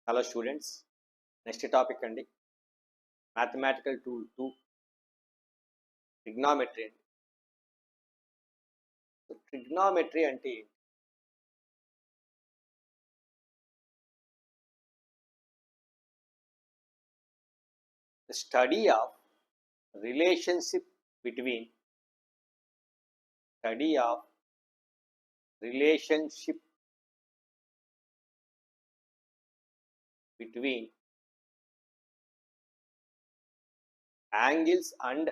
Hello students, next topic అండి mathematical tool 2 trigonometry అండి. Trigonometry అంటే study of relationship between study of relationship between angles and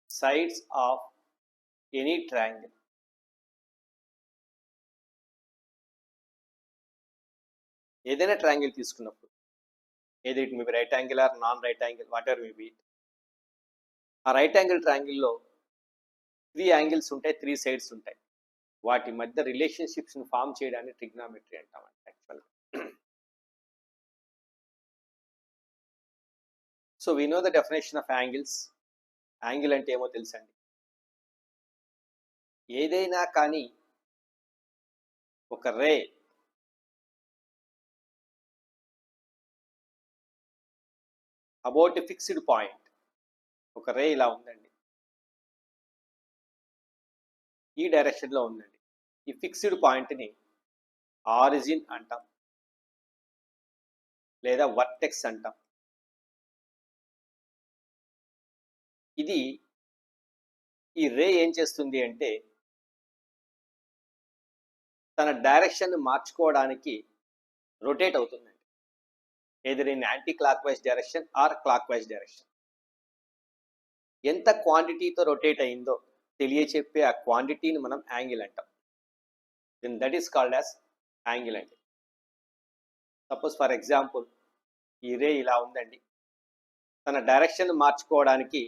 sides of any triangle. ఏదైనా triangle తీసుకున్నప్పుడు, ఏది it may be right angle or non right angle, whatever may be, ఆ right angle ట్రయాంగిల్లో 3 angles ఉంటాయి, 3 sides ఉంటాయి. వాటి మధ్య రిలేషన్షిప్స్ని ఫామ్ చేయడాన్ని ట్రిగ్నామెట్రీ అంటామండి యాక్చువల్గా. So we know the definition of angles. Angle అంటే ఏమో తెలుసండి, ఏదైనా కానీ ఒక రే అబౌట్ ఎ ఫిక్స్డ్ పాయింట్, ఒక రే ఇలా ఉందండి, ఈ డైరెక్షన్లో ఉందండి. ఈ ఫిక్స్డ్ పాయింట్ని ఆరిజిన్ అంటాం లేదా వర్టెక్స్ అంటాం. ఇది ఈ రే ఏం చేస్తుంది అంటే తన డైరెక్షన్ మార్చుకోవడానికి రొటేట్ అవుతుందండి, either in anti clock wise direction are clock wise direction. ఎంత క్వాంటిటీతో రొటేట్ అయిందో తెలియచెప్పే ఆ క్వాంటిటీని మనం యాంగిల్ అంటాం. Then that is called as angle అండి. సపోజ్ ఫర్ ఎగ్జాంపుల్ ఈ రే ఇలా ఉందండి, తన డైరెక్షన్ మార్చుకోవడానికి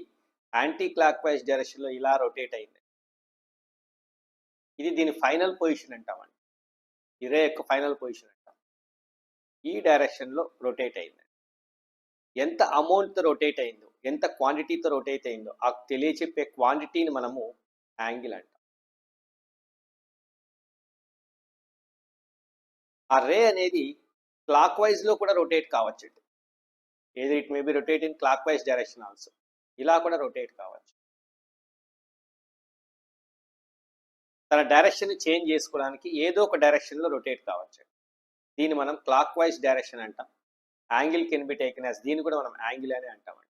యాంటీ క్లాక్ వైజ్ డైరెక్షన్లో ఇలా రొటేట్ అయింది. ఇది దీని ఫైనల్ పొజిషన్ అంటామండి, ఈ రే యొక్క ఫైనల్ పొజిషన్ అంటాం. ఈ డైరెక్షన్లో రొటేట్ అయింది. ఎంత అమౌంట్తో రొటేట్ అయిందో, ఎంత క్వాంటిటీతో రొటేట్ అయిందో ఆ తెలియచెప్పే క్వాంటిటీని మనము యాంగిల్ అంటాం. ఆ రే అనేది క్లాక్ వైజ్లో కూడా రొటేట్ కావచ్చు, ఏదో it may be rotate in clockwise direction also, ఇలా కూడా రొటేట్ కావచ్చు. తన డైరెక్షన్ చేంజ్ చేసుకోవడానికి ఏదో ఒక డైరెక్షన్లో రొటేట్ కావచ్చు. దీన్ని మనం క్లాక్ వైజ్ డైరెక్షన్ అంటాం. Angle can be taken as, దీన్ని కూడా మనం యాంగిల్ అని అంటామండి.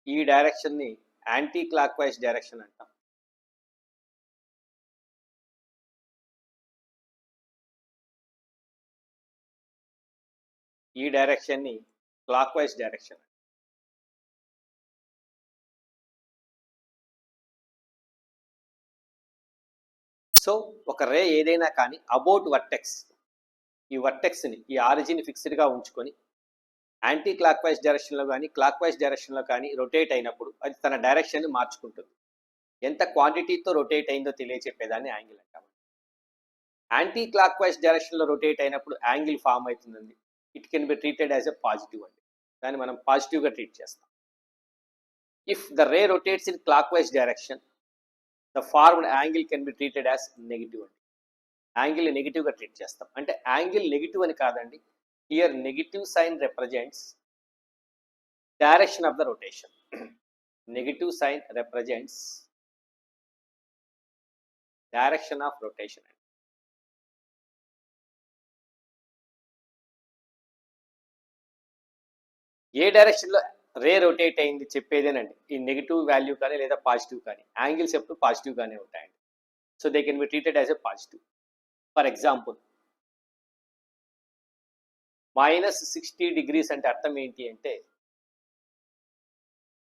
ఈ డైరెక్షన్ని యాంటీ క్లాక్ వైజ్ డైరెక్షన్ అంటాం. ఈ డైరెక్షన్ని క్లాక్ వైజ్ డైరెక్షన్. సో ఒక రే ఏదైనా కానీ అబౌట్ వర్టెక్స్, ఈ వర్టెక్స్ని, ఈ ఆరిజిన్ ఫిక్స్డ్గా ఉంచుకొని యాంటీ క్లాక్ వైజ్ డైరెక్షన్లో కానీ క్లాక్ వైజ్ డైరెక్షన్లో కానీ రొటేట్ అయినప్పుడు అది తన డైరెక్షన్ని మార్చుకుంటుంది. ఎంత క్వాంటిటీతో రొటేట్ అయిందో తెలియచెప్పేదాన్ని యాంగిల్ అంటాం. యాంటీ క్లాక్ వైజ్ డైరెక్షన్లో రొటేట్ అయినప్పుడు యాంగిల్ ఫామ్ అవుతుందండి. It can be treated as a positive అండి, దాన్ని మనం పాజిటివ్గా ట్రీట్ చేస్తాం. If the ray rotates in clockwise direction, the formed angle can be treated as negative అండి. యాంగిల్ నెగిటివ్గా ట్రీట్ చేస్తాం. అంటే యాంగిల్ నెగిటివ్ అని కాదండి, here negative sign represents direction of the rotation. Negative sign represents direction of rotation అండి. ఏ డైరెక్షన్లో రే rotate అయింది చెప్పేదేనండి, ఈ నెగిటివ్ వాల్యూ కానీ లేదా పాజిటివ్ కానీ. యాంగిల్స్ ఎప్పుడు పాజిటివ్గానే ఉంటాయండి. So they can be treated as a positive. For example -60 degrees అంటే అర్థం ఏంటి అంటే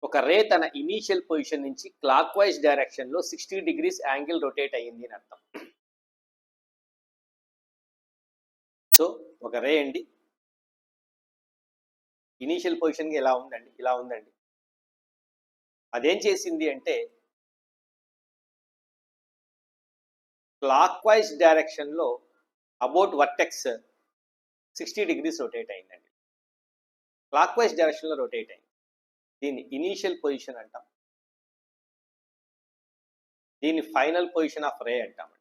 ఒక రే తన ఇనీషియల్ పొజిషన్ నుంచి క్లాక్ వైజ్ డైరెక్షన్లో 60 degrees యాంగిల్ రొటేట్ అయ్యింది అని అర్థం. సో ఒక రే అండి ఇనీషియల్ పొజిషన్కి ఎలా ఉందండి, ఇలా ఉందండి. అదేం చేసింది అంటే క్లాక్ వైజ్ డైరెక్షన్లో అబౌట్ వర్టెక్స్ 60 degrees రొటేట్ అయిందండి. క్లాక్ వైజ్ డైరెక్షన్లో రొటేట్ అయింది. దీన్ని ఇనీషియల్ పొజిషన్ అంటాం, దీన్ని ఫైనల్ పొజిషన్ ఆఫ్ రే అంటామండి.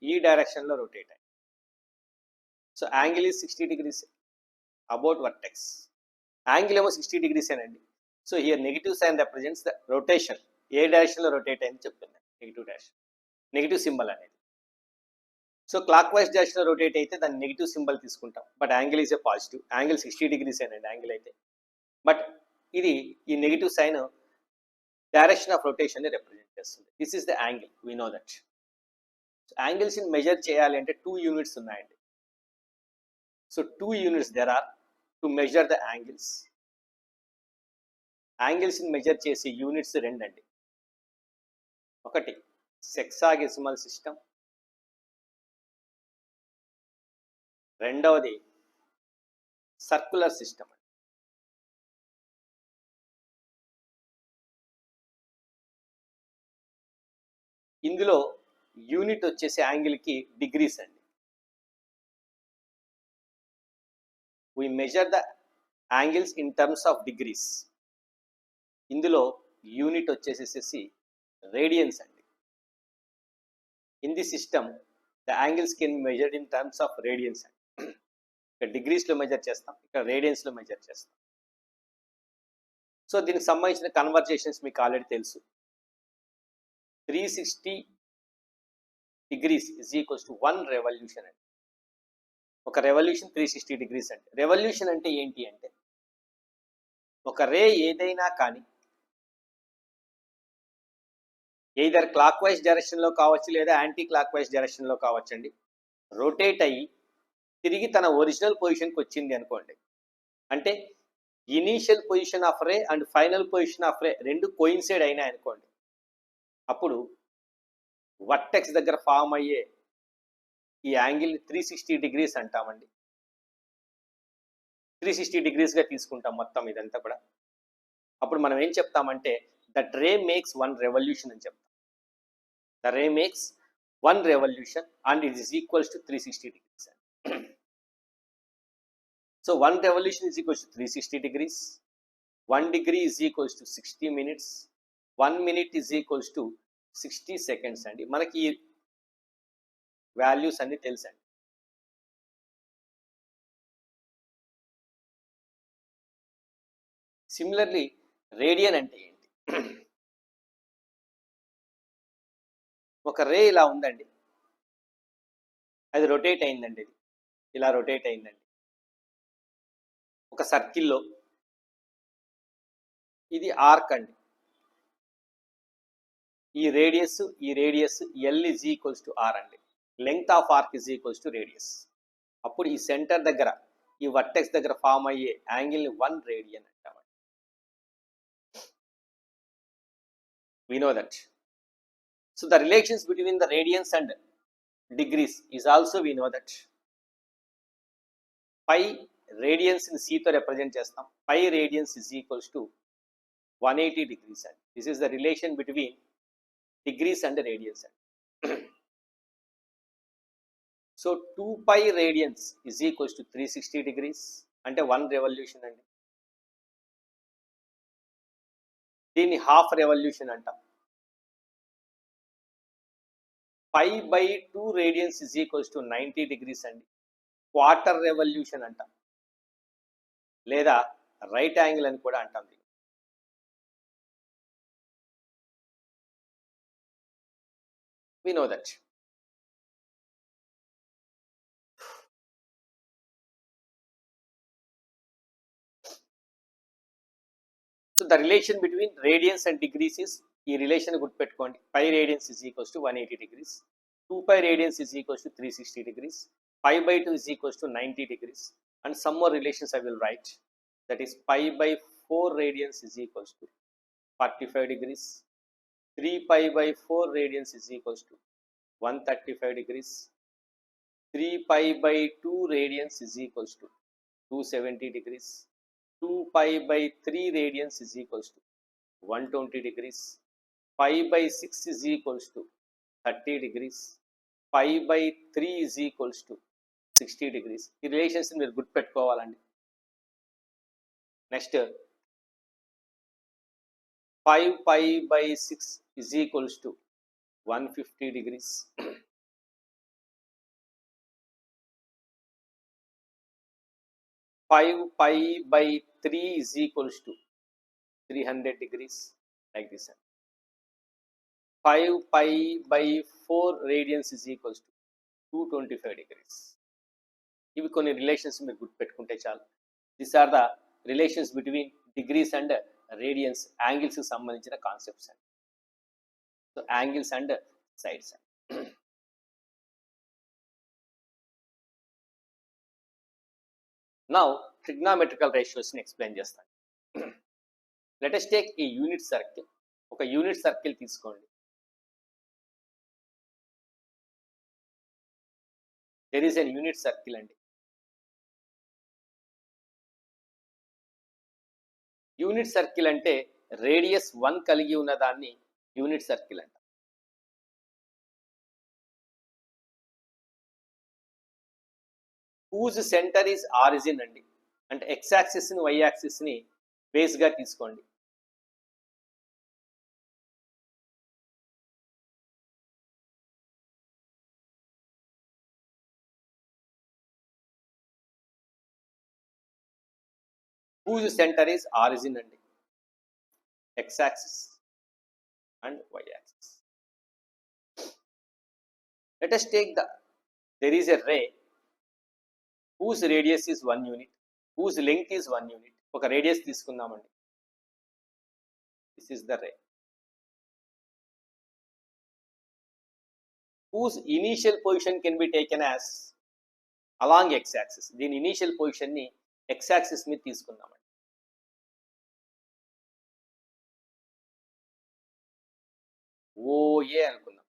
ఈ డైరెక్షన్లో రొటేట్ అయ్యి. So angle is 60 degrees about vertex. Angle ఏమో 60 degrees అండి. So here negative sign represents the rotation. ఏ డైరెక్షన్లో రొటేట్ అయింది చెప్తుంది నెగిటివ్ డైరెక్షన్, నెగిటివ్ సింబల్ అనేది. సో క్లాక్ వైజ్ డైరెక్షన్లో రొటేట్ అయితే దాన్ని నెగిటివ్ సింబల్ తీసుకుంటాం. But angle is a positive. Angle 60 degrees అండి యాంగిల్ అయితే. బట్ ఇది ఈ negative sign direction of rotation ని రిప్రజెంట్ చేస్తుంది. This is the angle, we know that. Angles ని మెజర్ చేయాలి అంటే 2 యూనిట్స్ ఉన్నాయండి. So 2 units there are to measure the angles. Angles ని మెజర్ చేసే యూనిట్స్ రెండండి. ఒకటి సెక్సాగెసిమల్ సిస్టమ్, రెండవది సర్క్యులర్ సిస్టమ్. ఇందులో యూనిట్ వచ్చేసి యాంగిల్కి డిగ్రీస్ అండి. we measure the angles in terms of degrees. ఇందులో యూనిట్ వచ్చేసేసి రేడియన్స్ అండి. In the system the angles can measured in terms of radians అండి. ఇక్కడ డిగ్రీస్లో మెజర్ చేస్తాం, ఇక్కడ రేడియన్స్లో మెజర్ చేస్తాం. సో దీనికి సంబంధించిన కన్వర్జేషన్స్ మీకు ఆల్రెడీ తెలుసు. 360 degrees is equals to 1 revolution అండి. ఒక రెవల్యూషన్ 360 degrees అండి. రెవల్యూషన్ అంటే ఏంటి అంటే ఒక రే ఏదైనా కానీ ఎయిదర్ క్లాక్ వైజ్ డైరెక్షన్లో కావచ్చు లేదా యాంటీ క్లాక్ వైజ్ డైరెక్షన్లో కావచ్చండి, రొటేట్ అయ్యి తిరిగి తన ఒరిజినల్ పొజిషన్కి వచ్చింది అనుకోండి. అంటే initial position of ray and final position of ray రెండు కోయిన్సైడ్ అయినాయి అనుకోండి, అప్పుడు వర్టెక్స్ దగ్గర ఫామ్ అయ్యే ఈ యాంగిల్ 360 degrees అంటామండి. 360 degreesగా తీసుకుంటాం మొత్తం ఇదంతా కూడా. అప్పుడు మనం ఏం చెప్తామంటే దట్ రే మేక్స్ 1 revolution అని చెప్తాం. The ray makes 1 revolution and it is equals to 360 degrees. So 1 revolution is equals to 360 degrees. 1 degree is equals to 60 minutes. 1 minute is equals to 60 seconds అండి. మనకి ఈ వాల్యూస్ అన్ని తెలుసండి. Similarly radian అంటే ఏంటి? ఒక రే ఇలా ఉందండి, అది రొటేట్ అయిందండి, ఇది ఇలా రొటేట్ అయిందండి ఒక సర్కిల్లో. ఇది ఆర్క్ అండి. ఈ radius L is equals to R అండి. Length of arc is equals to radius. అప్పుడు ఈ సెంటర్ దగ్గర ఈ వర్టెక్స్ దగ్గర ఫామ్ అయ్యే యాంగిల్ని 1 రేడియన్ అంటామండి. We know that. So the relations between the radians and degrees is also we know that. Pi radians in C తో represent చేస్తాం. Pi radians is equals to 180 degrees and this is the relation between degrees and radians. So 2 pi radians is equals to 360 degrees అంటే 1 revolution అండి. దీన్ని half revolution అంటాం. Pi by 2 radians is equals to 90 degrees అండి. Quarter revolution అంటాం లేదా right angle అని కూడా అంటాం. We know that. So the relation between radians and degrees is ఈ రిలేషన్ గుర్తుపెట్టుకోండి. Pi radians is equals to 180 degrees. 2 pi radians is equals to 360 degrees. Pi by 2 is equals to 90 degrees. And some more relations I will write. That is pi by 4 radians is equals to 45 degrees. 3 pi by 4 radians is equals to 135 degrees. 3 pi by 2 radians is equals to 270 degrees. 2 pi by 3 radians is equals to 120 degrees. Pi by 6 is equals to 30 degrees. Pi by 3 is equals to 60 degrees. ఈ relations మీరు గుర్తుపెట్టుకోవాలండి. Next 5 pi by 6 is equals to 150 degrees. 5 pi by 3 is equals to 300 degrees, like this. 5 pi by 4 radians is equals to 225 degrees. ఇవి కొన్ని relations మీరు గుర్తుపెట్టుకుంటే చాలు. This are the relations between degrees and radians, angles కి సంబంధించిన concepts అండి. So angles and sides. Now trigonometrical ratios ని explain చేస్తాను. Let us take a unit circle. ఒక యూనిట్ సర్కిల్ తీసుకోండి. There is an unit circle అండి. Unit circle అంటే radius 1 కలిగి ఉన్న దాన్ని యూనిట్ సర్కిల్ అంట. హూజ్ సెంటర్ ఈజ్ ఆరిజిన్ అండి. అంటే ఎక్స్ యాక్సిస్ ని వై యాక్సిస్ ని బేస్ గా తీసుకోండి. whose center is origin అండి, x axis and y axis. Let us take there is a ray whose radius is 1 unit, whose length is 1 unit. ఒక radius తీసుకుందామండి. This is the ray whose initial position can be taken as along x axis. దీని initial position ని x axis మీద తీసుకుందామండి. OA అనుకుందాం.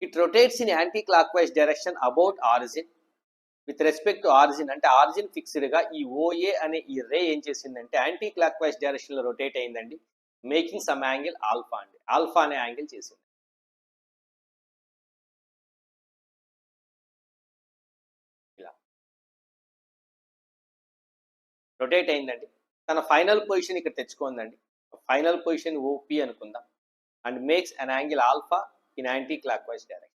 It rotates in anti-clockwise direction about origin. With respect to origin, అంటే origin fixed గా ఈ OA అనే ఈ రే ఏం చేసిందంటే యాంటీ క్లాక్ వైజ్ డైరెక్షన్ లో రొటేట్ అయిందండి, మేకింగ్ సమ్ యాంగిల్ ఆల్ఫా అండి. ఆల్ఫా అనే యాంగిల్ చేసింది. ఇలా రొటేట్ అయిందండి. తన ఫైనల్ పొజిషన్ ఇక్కడ తెచ్చుకుందండి. ఫైనల్ పొజిషన్ OP అనుకుందాం. And makes an angle alpha in anti clock wise direction.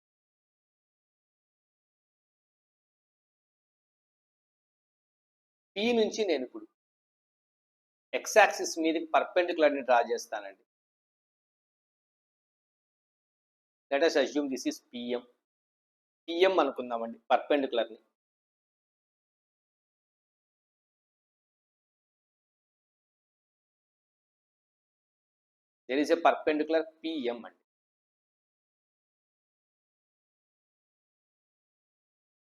P నుంచి నేను ఇప్పుడు ఎక్స్ యాక్సిస్ మీదకి పర్పెండిక్యులర్ ని డ్రా చేస్తానండి. Let us assume this is PM అనుకుందామండి perpendicular ని. there is a perpendicular PM అండి.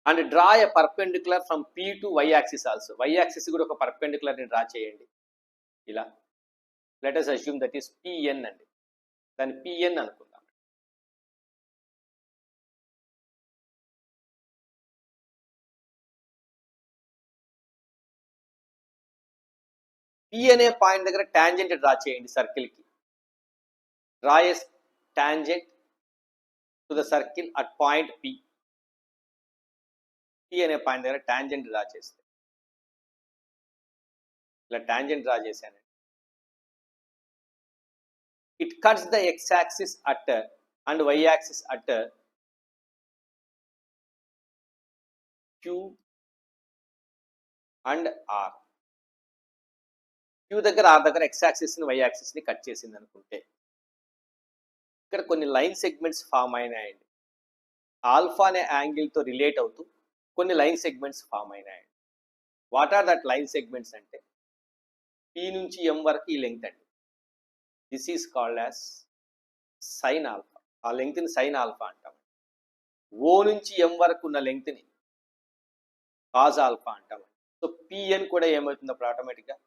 And draw a perpendicular from P to Y axis also. Y axis కూడా ఒక పర్పెండిక్యులర్ ని డ్రా చేయండి ఇలా. Let us assume that is PN అండి. దాన్ని PN అనుకుందాం. P అనే పాయింట్ దగ్గర టాంజెంట్ డ్రా చేయండి సర్కిల్ కి. Draw a tangent to the circle at point P. P అనే పాయింట్ దగ్గర టాంజెంట్ డ్రా చేస్తే ఇలా టాంజెంట్ డ్రా చేశానండి. It cuts the X axis at and Y axis at Q అండ్ R. Q దగ్గర R దగ్గర ఎక్స్ యాక్సిస్ ని Y axis ని కట్ చేసింది అనుకుంటే ఇక్కడ కొన్ని లైన్ సెగ్మెంట్స్ ఫామ్ అయినాయండి. ఆల్ఫా అనే యాంగిల్ తో రిలేట్ అవుతూ కొన్ని లైన్ సెగ్మెంట్స్ ఫామ్ అయినాయండి. What are that line segments అంటే P నుంచి M వరకు ఈ లెంగ్త్ అండి. This is called as sine alpha. ఆ లెంగ్త్ ని సైన్ ఆల్ఫా అంటాం. O నుంచి M వరకు ఉన్న లెంగ్త్ ని కాజ్ ఆల్ఫా అంటాం. సో PN కూడా ఏమవుతుంది అప్పుడు ఆటోమేటిక్గా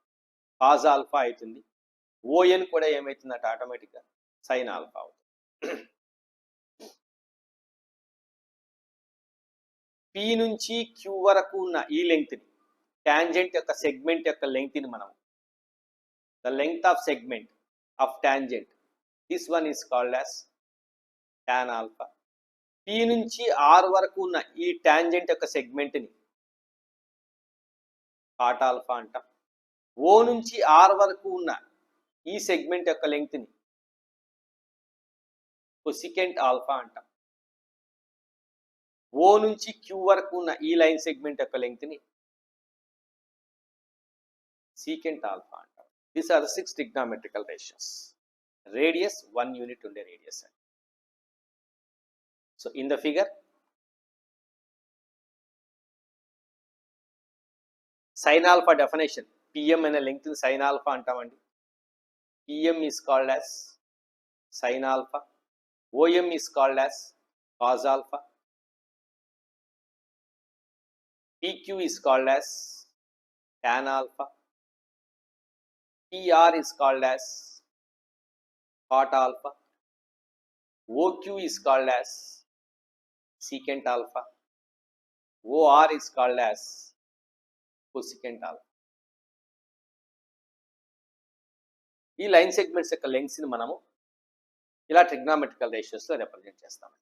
కాజ్ ఆల్ఫా అవుతుంది. ON కూడా ఏమవుతుందంటే ఆటోమేటిక్గా సైన్ ఆల్ఫా అవుతుంది. P నుంచి Q వరకు ఉన్న ఈ లెంగ్త్ ని, టాంజెంట్ యొక్క సెగ్మెంట్ యొక్క లెంగ్త్ ని మనం the length of segment of tangent, this one is called as tan alpha. P నుంచి R వరకు ఉన్న ఈ టాంజెంట్ యొక్క సెగ్మెంట్ ని కాట్ ఆల్ఫా అంటాం. O నుంచి R వరకు ఉన్న ఈ సెగ్మెంట్ యొక్క లెంగ్త్ ని కొసికెంట్ ఆల్ఫా అంటాం. ఓ నుంచి క్యూ వరకు ఉన్న ఈ లైన్ సెగ్మెంట్ యొక్క లెంగ్త్ని సీకెంట్ ఆల్ఫా అంటారు. These are 6 trigonometrical ratios. Radius 1 unit ఉండే రేడియస్ అండి. So in the figure sine alpha definition, PM అనే లెంగ్త్ సైన్ ఆల్ఫా అంటామండి. PM is called as sine alpha, OM is called as cos alpha, PQ is called as tan alpha, PR is called as cot alpha, OQ is called as secant alpha, OR is called as cosecant alpha. ఈ line segments యొక్క లెంగ్త్ని మనము ఇలా ట్రిగ్నామెట్రికల్ రేషియోస్లో represent చేస్తాము.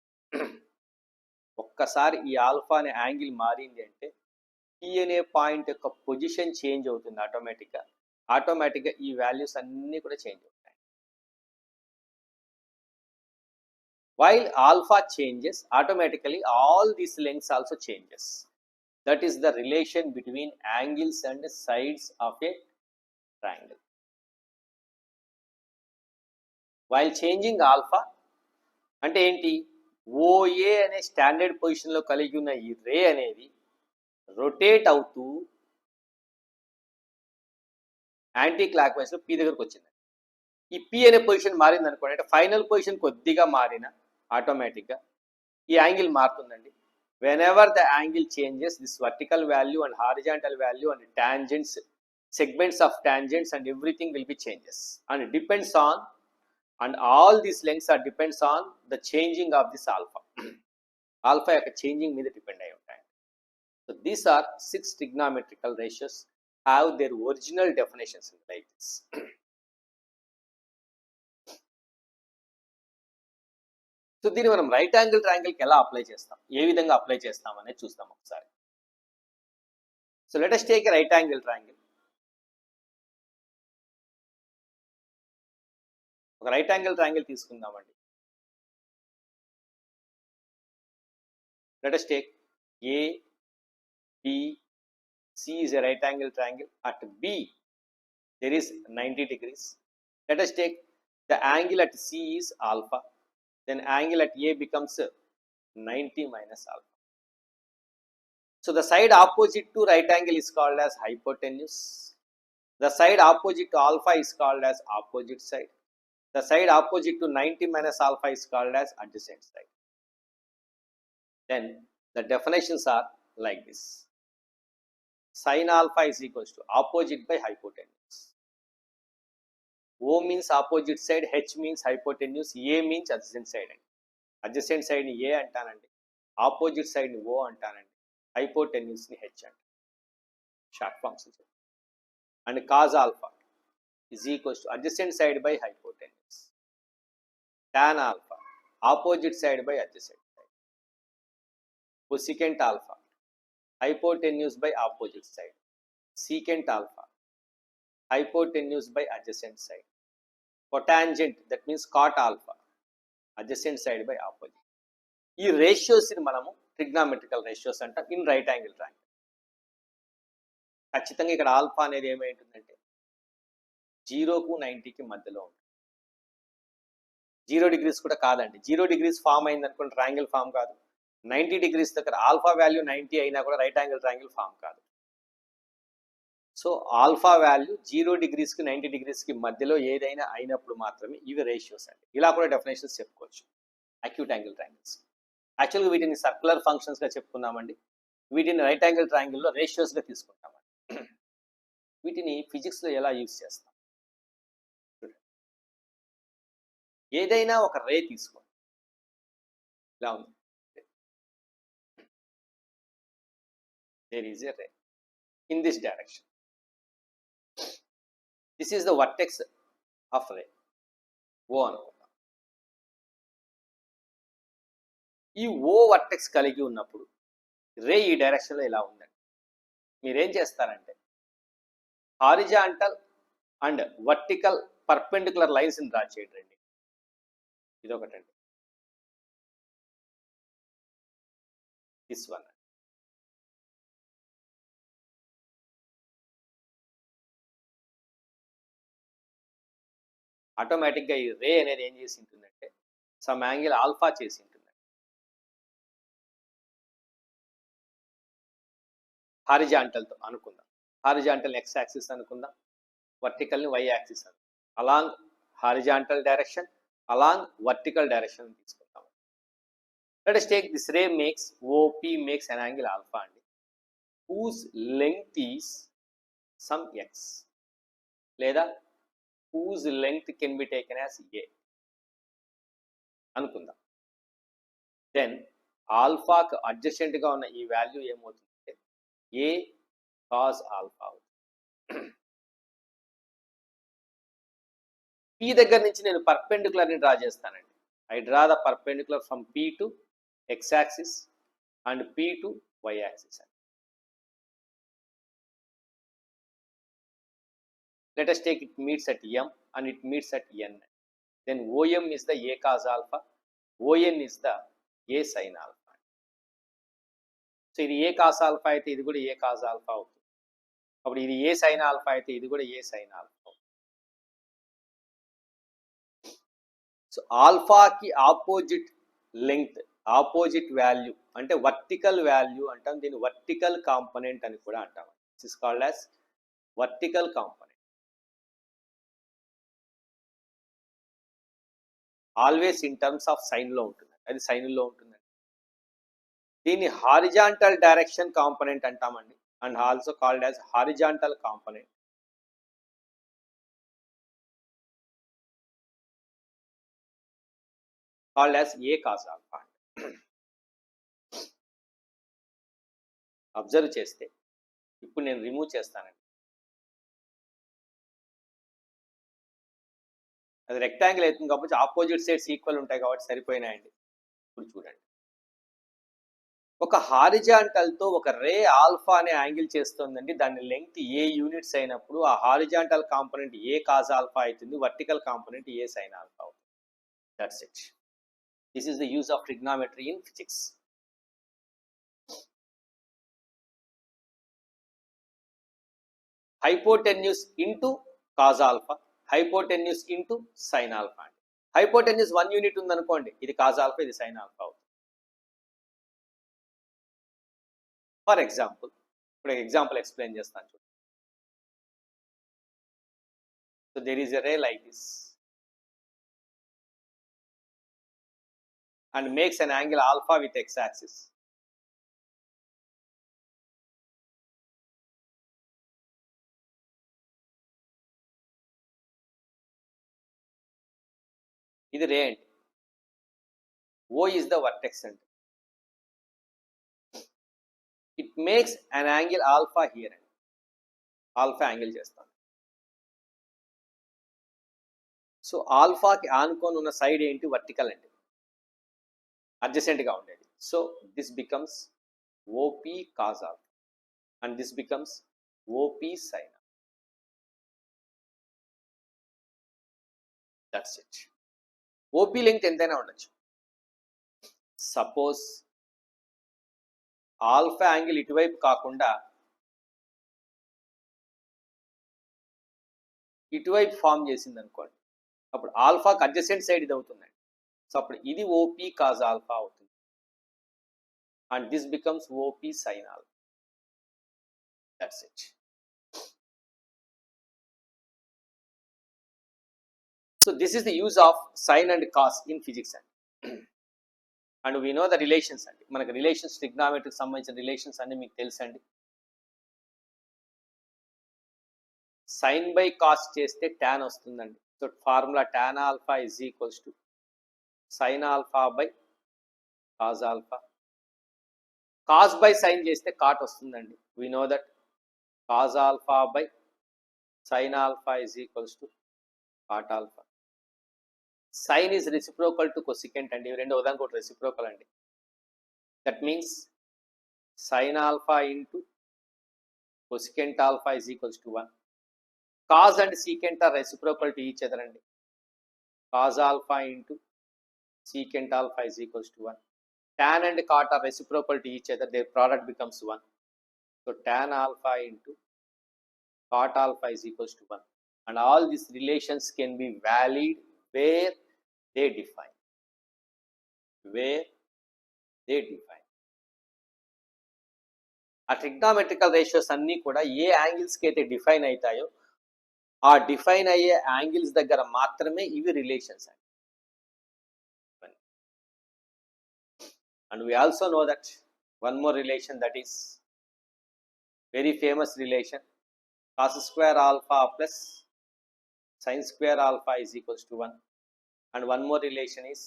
ఒక్కసారి ఈ alpha అనే angle మారింది అంటే ఈ అనే పాయింట్ యొక్క పొజిషన్ చేంజ్ అవుతుంది ఆటోమేటిక్గా ఈ వాల్యూస్ అన్నీ కూడా చేంజ్ అవుతాయి. While alpha changes automatically all these lengths also changes. That is the relation between angles and sides of a triangle. While changing alpha అంటే ఏంటి, ఓఏ అనే స్టాండర్డ్ పొజిషన్లో కలిగి ఉన్న ఈ రే అనేది రొటేట్ అవుతూ యాంటీ క్లాక్ వైజ్లో పి దగ్గరకు వచ్చింది. ఈ పి అనే పొజిషన్ మారింది అనుకోండి, అంటే ఫైనల్ పొజిషన్ కొద్దిగా మారిన ఆటోమేటిక్గా ఈ యాంగిల్ మారుతుందండి. Whenever the angle changes this vertical value and horizontal value and tangents, segments of tangents and everything will be changes and it depends on, and all these lengths are depends on the changing of this alpha. Alpha యొక్క changing మీద depend అయి ఉంటాయి. So these are 6 trigonometrical ratios have their original definitions like this. So దీన్ని మనం right angle ట్రయాంగిల్కి ఎలా apply చేస్తాం, ఏ విధంగా apply చేస్తాం అనేది చూస్తాం ఒకసారి. So let us take a right angle triangle. ఒక రైట్ యాంగిల్ ట్రయాంగిల్ తీసుకుందామండి. Let us take A, B, C is a right angle triangle. At B there is 90 degrees. Let us take the angle at C is alpha. Then angle at A becomes 90 minus alpha. So the side opposite to right angle is called as hypotenuse. The side opposite to alpha is called as opposite side. The side opposite to 90 minus alpha is called as adjacent side. Then the definitions are like this. Sin alpha is equals to opposite by hypotenuse. O means opposite side, H means hypotenuse, A means adjacent side. Adjacent side ni A antanandi, opposite side ni O antanandi, hypotenuse ni H antanandi. Short forms. And cos alpha is equals to adjacent side by hypotenuse. Tan alpha, opposite side by adjacent side. Cosecant alpha, hypotenuse by opposite side. Secant alpha, hypotenuse by adjacent side. Cotangent, that means cot alpha, adjacent side by opposite. ఈ ratios ని మనము ట్రిగ్నామెట్రికల్ ratios అంటాం in right angle triangle. ఖచ్చితంగా ఇక్కడ alpha అనేది ఏమైంటుందంటే 0కు 90కి మధ్యలో ఉంటుంది. 0 degrees కూడా కాదండి. 0 degrees ఫామ్ అయింది అనుకోండి, ట్రయాంగిల్ ఫామ్ కాదు. 90 degrees దగ్గర ఆల్ఫా వాల్యూ 90 అయినా కూడా రైట్ యాంగిల్ ట్రయాంగిల్ ఫామ్ కాదు. సో ఆల్ఫా వాల్యూ 0 degreesకి 90 degreesకి మధ్యలో ఏదైనా అయినప్పుడు మాత్రమే ఇవి రేషియోస్ అండి. ఇలా కూడా డెఫినేషన్స్ చెప్పుకోవచ్చు అక్యూట్ యాంగిల్ ట్రయాంగిల్స్. యాక్చువల్గా వీటిని సర్క్యులర్ ఫంక్షన్స్గా చెప్పుకున్నామండి. వీటిని రైట్ యాంగిల్ ట్రయాంగిల్లో రేషియోస్గా తీసుకుంటామండి. వీటిని ఫిజిక్స్లో ఎలా యూజ్ చేస్తాం, ఏదైనా ఒక రే తీసుకోండి, ఇలా ఉంది. There is a ray in this direction. This is the vertex of ray O అనుకుందాం. ఈ O వర్టెక్స్ కలిగి ఉన్నప్పుడు రే ఈ డైరెక్షన్లో ఇలా ఉందండి. మీరేం చేస్తారంటే horizontal and vertical perpendicular lines draw చేయండి. ఇదొకటండి. This one. ఆటోమేటిక్గా ఈ రే అనేది ఏం చేసి ఉంటుందంటే సమ్ యాంగిల్ ఆల్ఫా చేసి ఉంటుంది. హారిజాంటల్తో అనుకుందాం. హారిజాంటల్ ఎక్స్ యాక్సిస్ అనుకుందాం, వర్టికల్ని వై యాక్సిస్ అనుకుందాం. Along horizontal direction, along vertical direction తీసుకుంటాం. Let us take this ray makes OP makes an angle alpha అండి, whose length is some x, లేదా whose length can be taken as a అనుకుందాం. Then ఆల్ఫాకు అడ్జసెంట్గా ఉన్న ఈ value ఏమవుతుందంటే a cos alpha అవుతుంది. పి దగ్గర నుంచి నేను పర్పెండికులర్ని డ్రా చేస్తానండి. I draw the perpendicular from P to X axis and P to Y axis. Let us take it meets at m and it meets at n. Then OM is the a cos alpha, ON is the a sin alpha. So ఇది a cos alpha అయితే ఇది కూడా a cos alpha అవుతుంది. అప్పుడు ఇది a sin alpha అయితే ఇది కూడా a sin alpha అవుతుంది. సో ఆల్ఫాకి ఆపోజిట్ లెంగ్త్, ఆపోజిట్ వాల్యూ అంటే వర్టికల్ వాల్యూ అంటాం. దీన్ని వర్టికల్ కాంపోనెంట్ అని కూడా అంటాం. This is called as vertical component. Always in terms of సైన్లో ఉంటుంది, అది సైన్లో ఉంటుందండి. దీన్ని హారిజాంటల్ డైరెక్షన్ కాంపోనెంట్ అంటామండి, and also called as horizontal component. Called as a cos alpha. Observe చేస్తే ఇప్పుడు నేను రిమూవ్ చేస్తానండి. అది రెక్టాంగిల్ అవుతుంది కాబట్టి ఆపోజిట్ సైడ్స్ ఈక్వల్ ఉంటాయి కాబట్టి సరిపోయినాయండి. ఇప్పుడు చూడండి, ఒక హారిజాంటల్తో ఒక రే ఆల్ఫా అనే యాంగిల్ చేస్తుందండి. దాని లెంగ్త్ ఏ యూనిట్స్ అయినప్పుడు ఆ horizontal component a cos alpha అవుతుంది, vertical component a sine alpha అవుతుంది. That's it. This is the use of trigonometry in physics. Hypotenuse into cos alpha, hypotenuse into sine alpha అండి. Hypotenuse 1 unit ఉందనుకోండి, ఇది cos alpha, ఇది sine alpha అవుతుంది. For example, ఇప్పుడు example explain చేస్తాను చూడండి. So there is a ray like this and makes an angle alpha with X axis. ఇది రే అండి. O is the vertex center. It makes an angle alpha here. Alpha angle చేస్తాను. So ఆల్ఫాకి ఆనుకొని ఉన్న side ఏంటి? Vertical అండి, అడ్జసెంట్గా ఉండేది. So this becomes OP cos alpha and this becomes OP sine. That's it. OP length ఎంతైనా ఉండొచ్చు. సపోజ్ ఆల్ఫా యాంగిల్ ఇటువైపు కాకుండా ఇటువైపు ఫామ్ చేసింది అనుకోండి, అప్పుడు ఆల్ఫాకి అడ్జసెంట్ సైడ్ ఇది అవుతుందండి. సో అప్పుడు ఇది ఓపీ కాజ్ ఆల్ఫా అవుతుంది and this becomes OP sine alpha. That's it. So this is the use of sine and cos in physics అండి. And we know the relations అండి. మనకు రిలేషన్స్, ట్రిగ్నామెట్రీకి సంబంధించిన రిలేషన్స్ అన్ని మీకు తెలుసండి. సైన్ బై కాస్ చేస్తే టాన్ వస్తుందండి. So formula tan alpha is equals to sine alpha by cos alpha. Cos by sine చేస్తే కాట్ వస్తుందండి. We know that cause alpha by sine alpha is equals to cot alpha. Sine is reciprocal to cosecant అండి. ఇవి రెండు ఉదాహరణకు ఒకటి reciprocal అండి. That means sine alpha into cosecant alpha is equals to 1. Cos and secant are reciprocal to each other అండి. Cos alpha into secant alpha is equals to 1. tan and cot are reciprocal to each other, their product becomes 1. So tan alpha into cot alpha is equals to 1. And all these relations can be valid where they define. Where they define. ఆ ట్రిగ్నామెట్రికల్ ratios అన్నీ కూడా ఏ యాంగిల్స్కి అయితే define అవుతాయో ఆ define అయ్యే angles దగ్గర మాత్రమే ఇవి రిలేషన్స్ అండి. And we also know that one more relation, that is very famous relation, cos square alpha plus sin square alpha is equals to 1. And one more relation is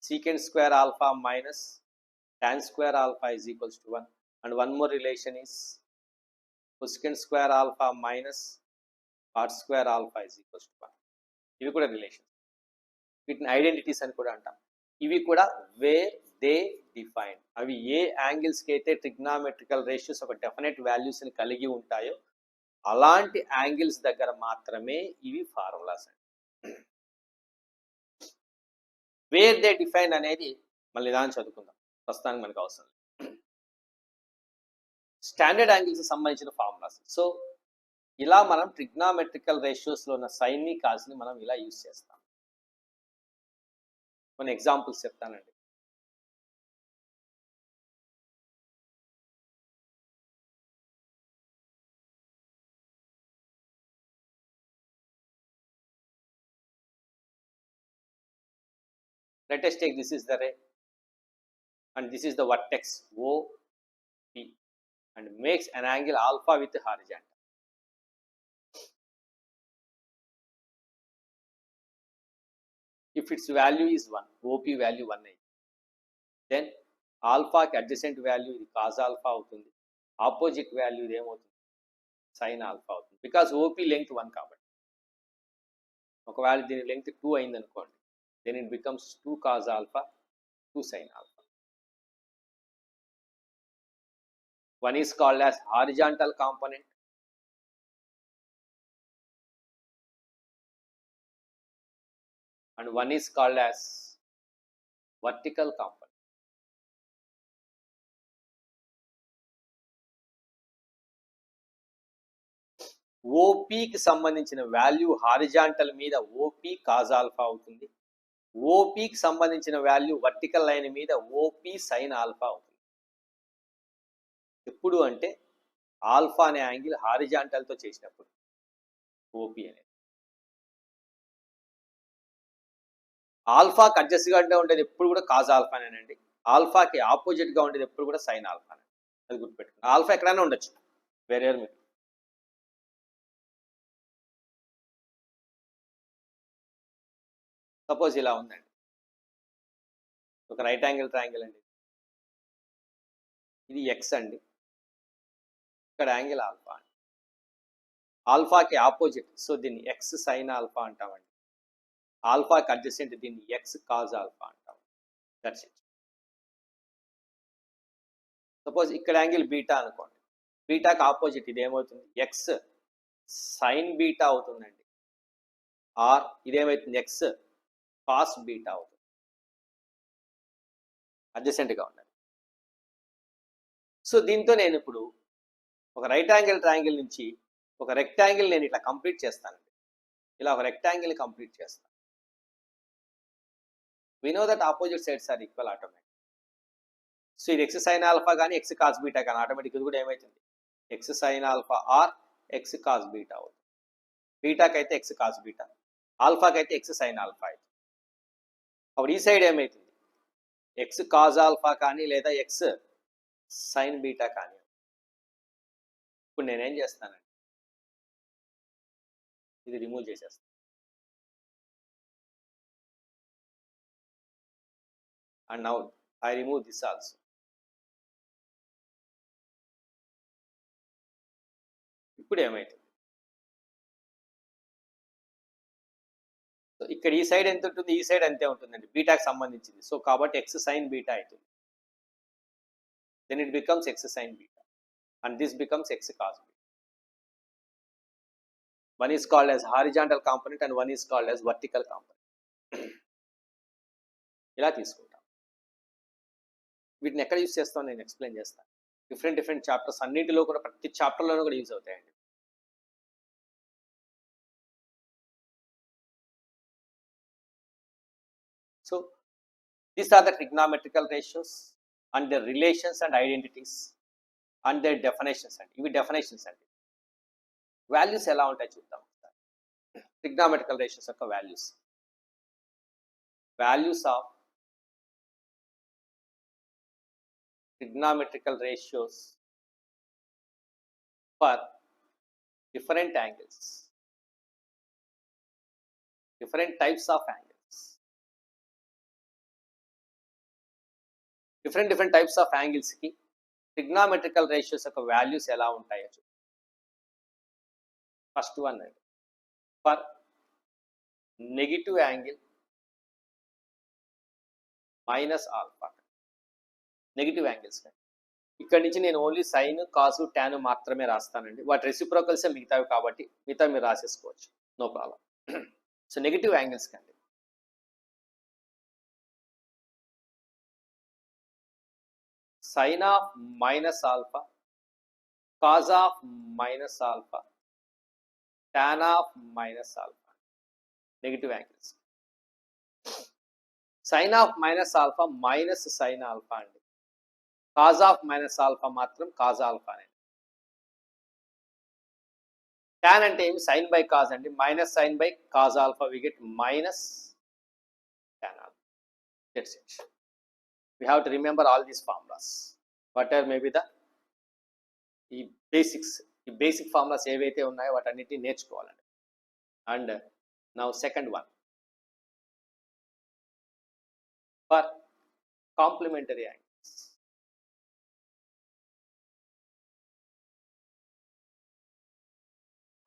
secant square alpha minus tan square alpha is equals to 1. And one more relation is cosecant square alpha minus cot square alpha is equals to 1. ఇవి కూడా relation, వీటిని identities అని కూడా అంటాం. ఇవి కూడా wear they define, అవి ఏ యాంగిల్స్కి అయితే ట్రిగ్నామెట్రికల్ రేషియోస్ ఒక డెఫినెట్ వాల్యూస్ని కలిగి ఉంటాయో అలాంటి యాంగిల్స్ దగ్గర మాత్రమే ఇవి ఫార్ములాస్ అండి. వేర్ దే డిఫైన్ అనేది మళ్ళీ దాన్ని చదువుకుందాం, ప్రస్తుతానికి మనకు అవసరం లేదు. స్టాండర్డ్ యాంగిల్స్ సంబంధించిన ఫార్ములాస్. సో ఇలా మనం ట్రిగ్నామెట్రికల్ రేషియోస్లో ఉన్న సైన్ని కాస్ని మనం ఇలా యూజ్ చేస్తాం. కొన్ని ఎగ్జాంపుల్స్ చెప్తానండి. Let us take this is the ray and this is the vertex OP and makes an angle alpha with horizontal. If its value is 1, OP value 1 అయింది, then alpha కి adjacent value ఇది cos alpha అవుతుంది, opposite value ఇది ఏమవుతుంది sin alpha అవుతుంది, because OP length 1 కాబట్టి. ఒకవేళ దీని లెంగ్త్ 2 అయింది అనుకోండి, then it becomes 2 cos alpha 2 sin alpha. One is called as horizontal component and one is called as vertical component. ఓపీకి సంబంధించిన వాల్యూ హారిజాంటల్ మీద ఓపీ కాజ్ ఆల్ఫా అవుతుంది, ఓపీకి సంబంధించిన వాల్యూ వర్టికల్ లైన్ మీద ఓపీ సైన్ ఆల్ఫా అవుతుంది. ఎప్పుడు అంటే alpha అనే angle హారిజాంటల్తో చేసినప్పుడు ఓపీ అనేది. ఆల్ఫాకి అడ్జస్ట్గా ఉండేది ఎప్పుడు కూడా కాజ్ ఆల్ఫానేనండి, ఆల్ఫాకి ఆపోజిట్గా ఉండేది ఎప్పుడు కూడా సైన్ ఆల్ఫానే. అది గుర్తుపెట్టుకోండి. ఆల్ఫా ఎక్కడైనా ఉండొచ్చు, వేరే మీరు. సపోజ్ ఇలా ఉందండి, ఒక రైట్ యాంగిల్ ట్రయాంగిల్ అండి, ఇది ఎక్స్ అండి, ఇక్కడ యాంగిల్ ఆల్ఫా అండి, ఆల్ఫాకి ఆపోజిట్, సో దీన్ని ఎక్స్ సైన్ ఆల్ఫా అంటామండి, ఆల్ఫాకి అడ్జసెంట్ దీన్ని ఎక్స్ కాజ్ ఆల్ఫా అంటాం. That's it. సపోజ్ ఇక్కడ యాంగిల్ బీటా అనుకోండి, బీటాకి ఆపోజిట్ ఇది ఏమవుతుంది ఎక్స్ సైన్ బీటా అవుతుందండి, ఆర్ ఇదేమవుతుంది ఎక్స్ కాస్ బీటా అవుతుంది, అడ్జసెంట్గా ఉన్నది. సో దీంతో నేను ఇప్పుడు ఒక రైట్ యాంగిల్ ట్రయాంగిల్ నుంచి ఒక రెక్టాంగిల్ నేను ఇట్లా కంప్లీట్ చేస్తానండి, ఇలా ఒక రెక్టాంగిల్ కంప్లీట్ చేస్తాను. We know that opposite sides are equal automatic. So ఇది ఎక్స్ సైన్ ఆల్ఫా కానీ ఎక్స్ కాస్ బీటా కానీ ఆటోమేటిక్ ఇది కూడా ఏమవుతుంది X sine alpha or X cos beta అవుతుంది. బీటాకి అయితే ఎక్స్ కాస్ బీటా, ఆల్ఫాకి అయితే ఎక్స్ సైన్ ఆల్ఫా అవుతుంది. అప్పుడు ఈ సైడ్ ఏమవుతుంది ఎక్స్ కాజ్ ఆల్ఫా కానీ లేదా ఎక్స్ సైన్ బీటా కానీ. ఇప్పుడు నేనేం చేస్తానండి, ఇది రిమూవ్ చేసేస్తాను. And now I remove this also. ఇప్పుడు ఏమవుతుంది, సో ఇక్కడ ఈ సైడ్ ఎంత ఉంటుంది, ఈ సైడ్ అంతే ఉంటుందండి, బీటాకి సంబంధించింది. సో కాబట్టి ఎక్స్ సైన్ బీటా అవుతుంది. Then it becomes X sine beta and this becomes X cos beta. One is called as horizontal component and one is called as vertical component. ఇలా తీసుకుంటాం. వీటిని ఎక్కడ యూజ్ చేస్తామో నేను ఎక్స్ప్లెయిన్ చేస్తాను. Different chapters అన్నింటిలో కూడా ప్రతి చాప్టర్లోనూ కూడా యూజ్ అవుతాయండి. So these are the trigonometrical ratios and the relations and identities and the definitions అండి. ఇవి డెఫినేషన్స్ అండి. వాల్యూస్ ఎలా ఉంటాయి చూద్దాం. ట్రిగ్నామెట్రికల్ రేషియోస్ యొక్క values of trigonometrical ratios for different angles, different types of angles, different types of angles ki trigonometrical ratios యొక్క values ఎలా ఉంటాయో చూద్దాం. ఫస్ట్ వన్ అండి, for negative angle minus alpha. Negative angles ఇక్కడ నుంచి నేను ఓన్లీ సైన్, కాసు, tan మాత్రమే రాస్తానండి. వాటి రెసిప్రోకల్సే మిగతావి కాబట్టి మిగతా మీరు రాసేసుకోవచ్చు, no problem. So negative angles కండి sine of minus alpha, cos of minus alpha, tan of minus alpha, negative angles. Sine of minus alpha minus sine alpha అండి. కాజ్ ఆఫ్ మైనస్ ఆల్ఫా మాత్రం కాజ్ ఆల్ఫా అండి. Tan అంటే ఏమి? Sine by cos అండి. Minus sine by cos alpha we get minus tan alpha. That's it. We have to remember all these formulas. Whatever may be the basic formulas ఏవైతే ఉన్నాయో వాటన్నిటిని నేర్చుకోవాలండి. And now second one, for complementary angles.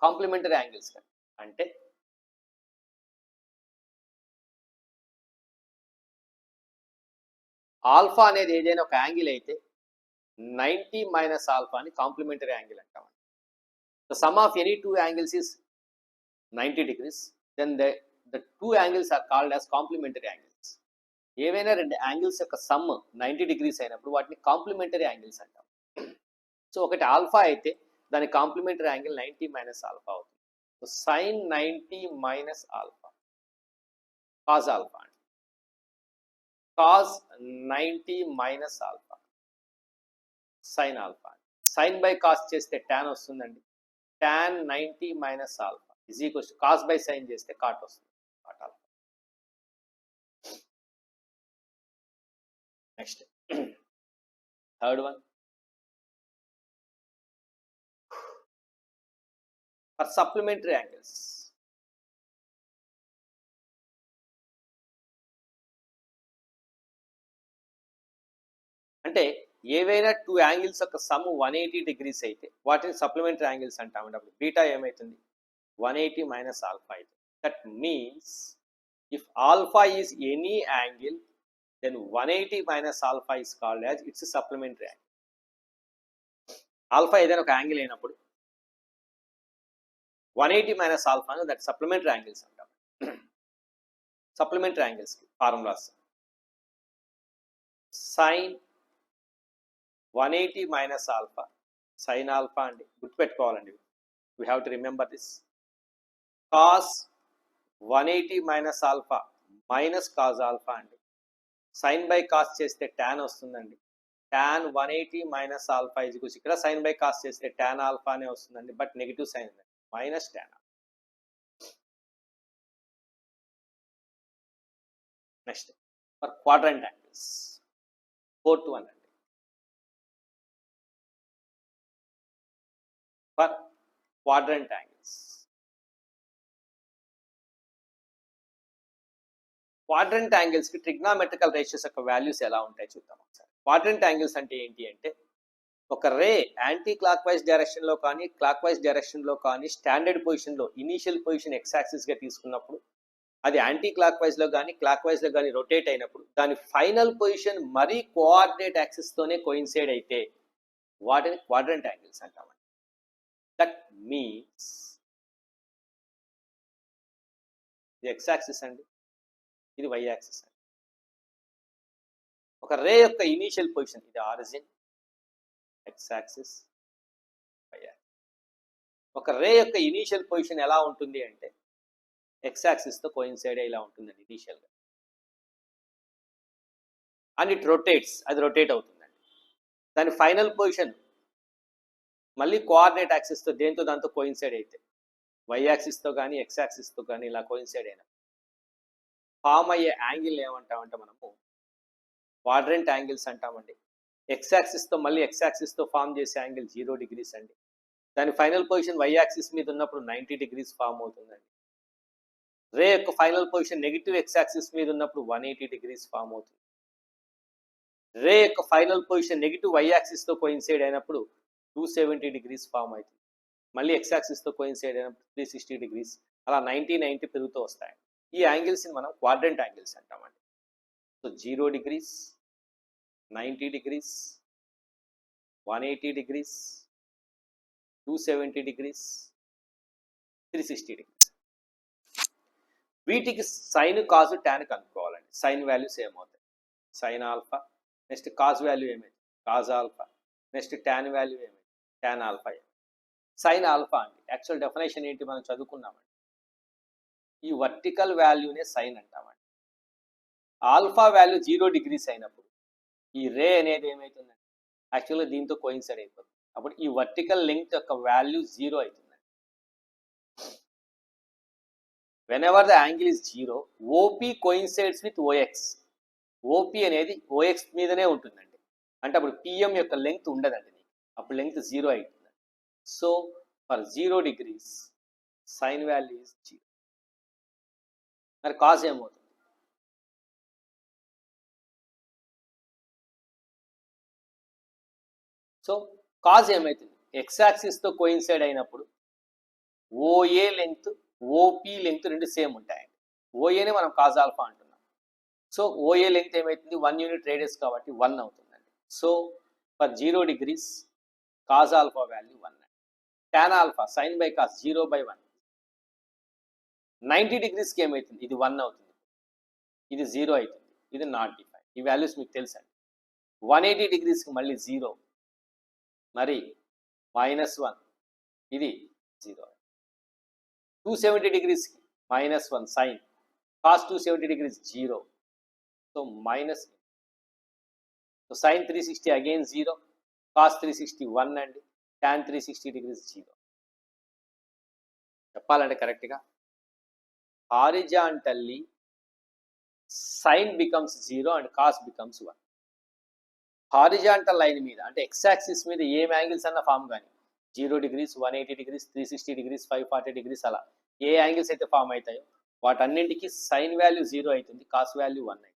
Complementary angles అంటే alpha అనేది ఏదైనా ఒక angle అయితే 90 minus alpha అని కాంప్లిమెంటరీ యాంగిల్ అంటాం. The sum of any two angles is 90 degrees, then the two angles are called as complementary angles. ఏవైనా రెండు angles యొక్క సమ్ 90 degrees అయినప్పుడు వాటిని కాంప్లిమెంటరీ యాంగిల్స్ అంటాం. సో ఒకటి ఆల్ఫా అయితే దాని కాంప్లిమెంటరీ యాంగిల్ 90 మైనస్ ఆల్ఫా అవుతుంది. So sine 90 minus alpha cos alpha అండి. Cos 90 minus alpha sine alpha. Sine by cos చేస్తే టాన్ వస్తుందండి. Tan 90 minus alpha is equals to cos by sine చేస్తే cot వస్తుంది, cot alpha. Next third one, for supplementary angles. అంటే ఏవైనా two angles యొక్క sum 180 degrees అయితే వాటిని supplementary angles అంటామండి. అప్పుడు బీటా ఏమవుతుంది? 180 మైనస్ ఆల్ఫా అయితే. That means if alpha is any angle then 180 minus alpha is called as its supplementary angle. Alpha ఏదైనా ఒక యాంగిల్ అయినప్పుడు 180 minus alpha that supplementary angles అంటాం. Supplementary angles formulas sine 180 minus alpha sine alpha అండి, గుర్తుపెట్టుకోవాలండి. We have to remember this. Cos 180 minus alpha minus cos alpha అండి. Sine by cos చేస్తే tan వస్తుందండి. Tan 180 minus alpha is equals, ఇక్కడ sine by cos చేస్తే tan ఆల్ఫానే వస్తుందండి, but negative sign ఉంది, minus tan. Next four quadrant angles, fourth one అండి, for quadrant angles. Quadrant angles కి ట్రిగ్నామెట్రికల్ రేషియోస్ యొక్క వాల్యూస్ ఎలా ఉంటాయి చూద్దాం ఒకసారి. క్వాడ్రంట్ యాంగిల్స్ అంటే ఏంటి అంటే, ఒక రే యాంటీ క్లాక్ వైజ్ డైరెక్షన్ లో కానీ క్లాక్ వైజ్ డైరెక్షన్ లో కానీ స్టాండర్డ్ పొజిషన్ లో ఇనీషియల్ పొజిషన్ ఎక్స్ యాక్సిస్ గా తీసుకున్నప్పుడు అది యాంటీ క్లాక్ వైజ్ లో కానీ క్లాక్ వైజ్ లో కానీ రొటేట్ అయినప్పుడు దాని ఫైనల్ పొజిషన్ మరీ కోఆర్డినేట్ యాక్సిస్ తోనే కోయిన్సైడ్ అయితే వాటిని క్వాడ్రంట్ యాంగిల్స్ అంటామండి. దట్ మీన్స్ ఇది ఎక్స్ యాక్సిస్ అండి, ఇది వై యాక్సిస్ అండి. ఒక రే యొక్క ఇనీషియల్ పొజిషన్, ఇది origin, x axis, y axis. ఒక రే యొక్క ఇనీషియల్ పొజిషన్ ఎలా ఉంటుంది అంటే ఎక్స్ యాక్సిస్తో కోయిన్సైడ్ ఇలా ఉంటుందండి ఇనీషియల్గా. అండ్ ఇట్ రొటేట్స్, అది రొటేట్ అవుతుందండి. దాని ఫైనల్ పొజిషన్ మళ్ళీ కోఆర్డినేట్ యాక్సిస్తో దాంతో కోయిన్సైడ్ అయితే వై యాక్సిస్తో కానీ ఎక్స్ యాక్సిస్తో కానీ ఇలా కోయిన్సైడ్ అయినా ఫామ్ అయ్యే యాంగిల్ ఏమంటామంటే మనము క్వాడ్రంట్ యాంగిల్స్ అంటామండి. ఎక్స్ యాక్సిస్తో మళ్ళీ ఎక్స్ యాక్సిస్తో ఫామ్ చేసే యాంగిల్ 0 degrees అండి. దాని ఫైనల్ పొజిషన్ వై యాక్సిస్ మీద ఉన్నప్పుడు 90 degrees ఫామ్ అవుతుందండి. రే యొక్క final position negative x axis మీద ఉన్నప్పుడు 180 degrees ఫామ్ అవుతుంది. రే యొక్క ఫైనల్ పొజిషన్ నెగిటివ్ వై యాక్సిస్తో కోయిన్సైడ్ అయినప్పుడు 270 degrees ఫామ్ అవుతుంది. మళ్ళీ ఎక్స్ యాక్సిస్తో కోయిన్సైడ్ అయినప్పుడు 360 degrees, అలా 90 పెరుగుతూ వస్తాయి. ఈ యాంగిల్స్ని మనం క్వాడ్రంట్ యాంగిల్స్ అంటామండి. So 0 degrees, 90 degrees, 180 degrees, 270 degrees, 360 degrees. వీటికి సైన్ కాజు టాన్ కనుక్కోవాలండి. సైన్ వాల్యూస్ ఏమవుతాయి? Sine alpha, next cos value ఏమైంది? Cos alpha, next tan value ఏమైంది? టాన్ ఆల్ఫా ఏమైంది? సైన్ ఆల్ఫా అండి, యాక్చువల్ డెఫినేషన్ ఏంటి మనం చదువుకున్నామండి. ఈ వర్టికల్ వాల్యూనే సైన్ అంటామండి. ఆల్ఫా వాల్యూ 0 degrees అయినప్పుడు ఈ రే అనేది ఏమవుతుందండి? యాక్చువల్గా దీంతో కోయిన్సైడ్ అయిపోతుంది. అప్పుడు ఈ వర్టికల్ లెంగ్త్ యొక్క వాల్యూ 0 అవుతుందండి. whenever the angle is 0, OP coincides with OX. OP అనేది OX మీదనే ఉంటుందండి. అంటే అప్పుడు PM యొక్క లెంగ్త్ ఉండదండి, అప్పుడు లెంగ్త్ 0 అవుతుంది. So for 0 degrees sine value is 0. మరి కాజ్ ఏమవుతుంది? సో కాజ్ ఏమవుతుంది? ఎక్స్ యాక్సిస్తో కోయిన్సైడ్ అయినప్పుడు ఓఏ లెంగ్త్, ఓపీ లెంగ్త్ రెండు సేమ్ ఉంటాయండి. ఓఏనే మనం కాజ్ ఆల్ఫా అంటున్నాం. సో ఓఏ లెంగ్త్ ఏమవుతుంది? 1 unit రేడియస్ కాబట్టి 1 అవుతుందండి. So for 0 degrees cos alpha value 1 అండి. Tan alpha sine by cos 0/1. 90 degreesకి ఏమవుతుంది? ఇది 1 అవుతుంది, ఇది 0 అవుతుంది, ఇది నాట్ డిఫైన్. ఈ వాల్యూస్ మీకు తెలుసండి. 180 degreesకి మళ్ళీ 0, మరి -1, ఇది 0. 270 degreesకి -1 sine, cos 270 degrees 0, so minus. So sine 360 again 0, cos 360 1 అండి, టాన్ 360 degrees 0. చెప్పాలంటే కరెక్ట్గా horizontally sine becomes 0 and cos becomes 1. Horizontal line మీద అంటే ఎక్స్ యాక్సిస్ మీద ఏం యాంగిల్స్ అన్న ఫామ్ కానీ 0 degrees, 180 degrees, 360 degrees, 540 degrees అలా ఏ యాంగిల్స్ అయితే ఫామ్ అవుతాయో వాటన్నింటికి సైన్ వాల్యూ 0 అవుతుంది, కాస్ వాల్యూ 1 అవుతుంది.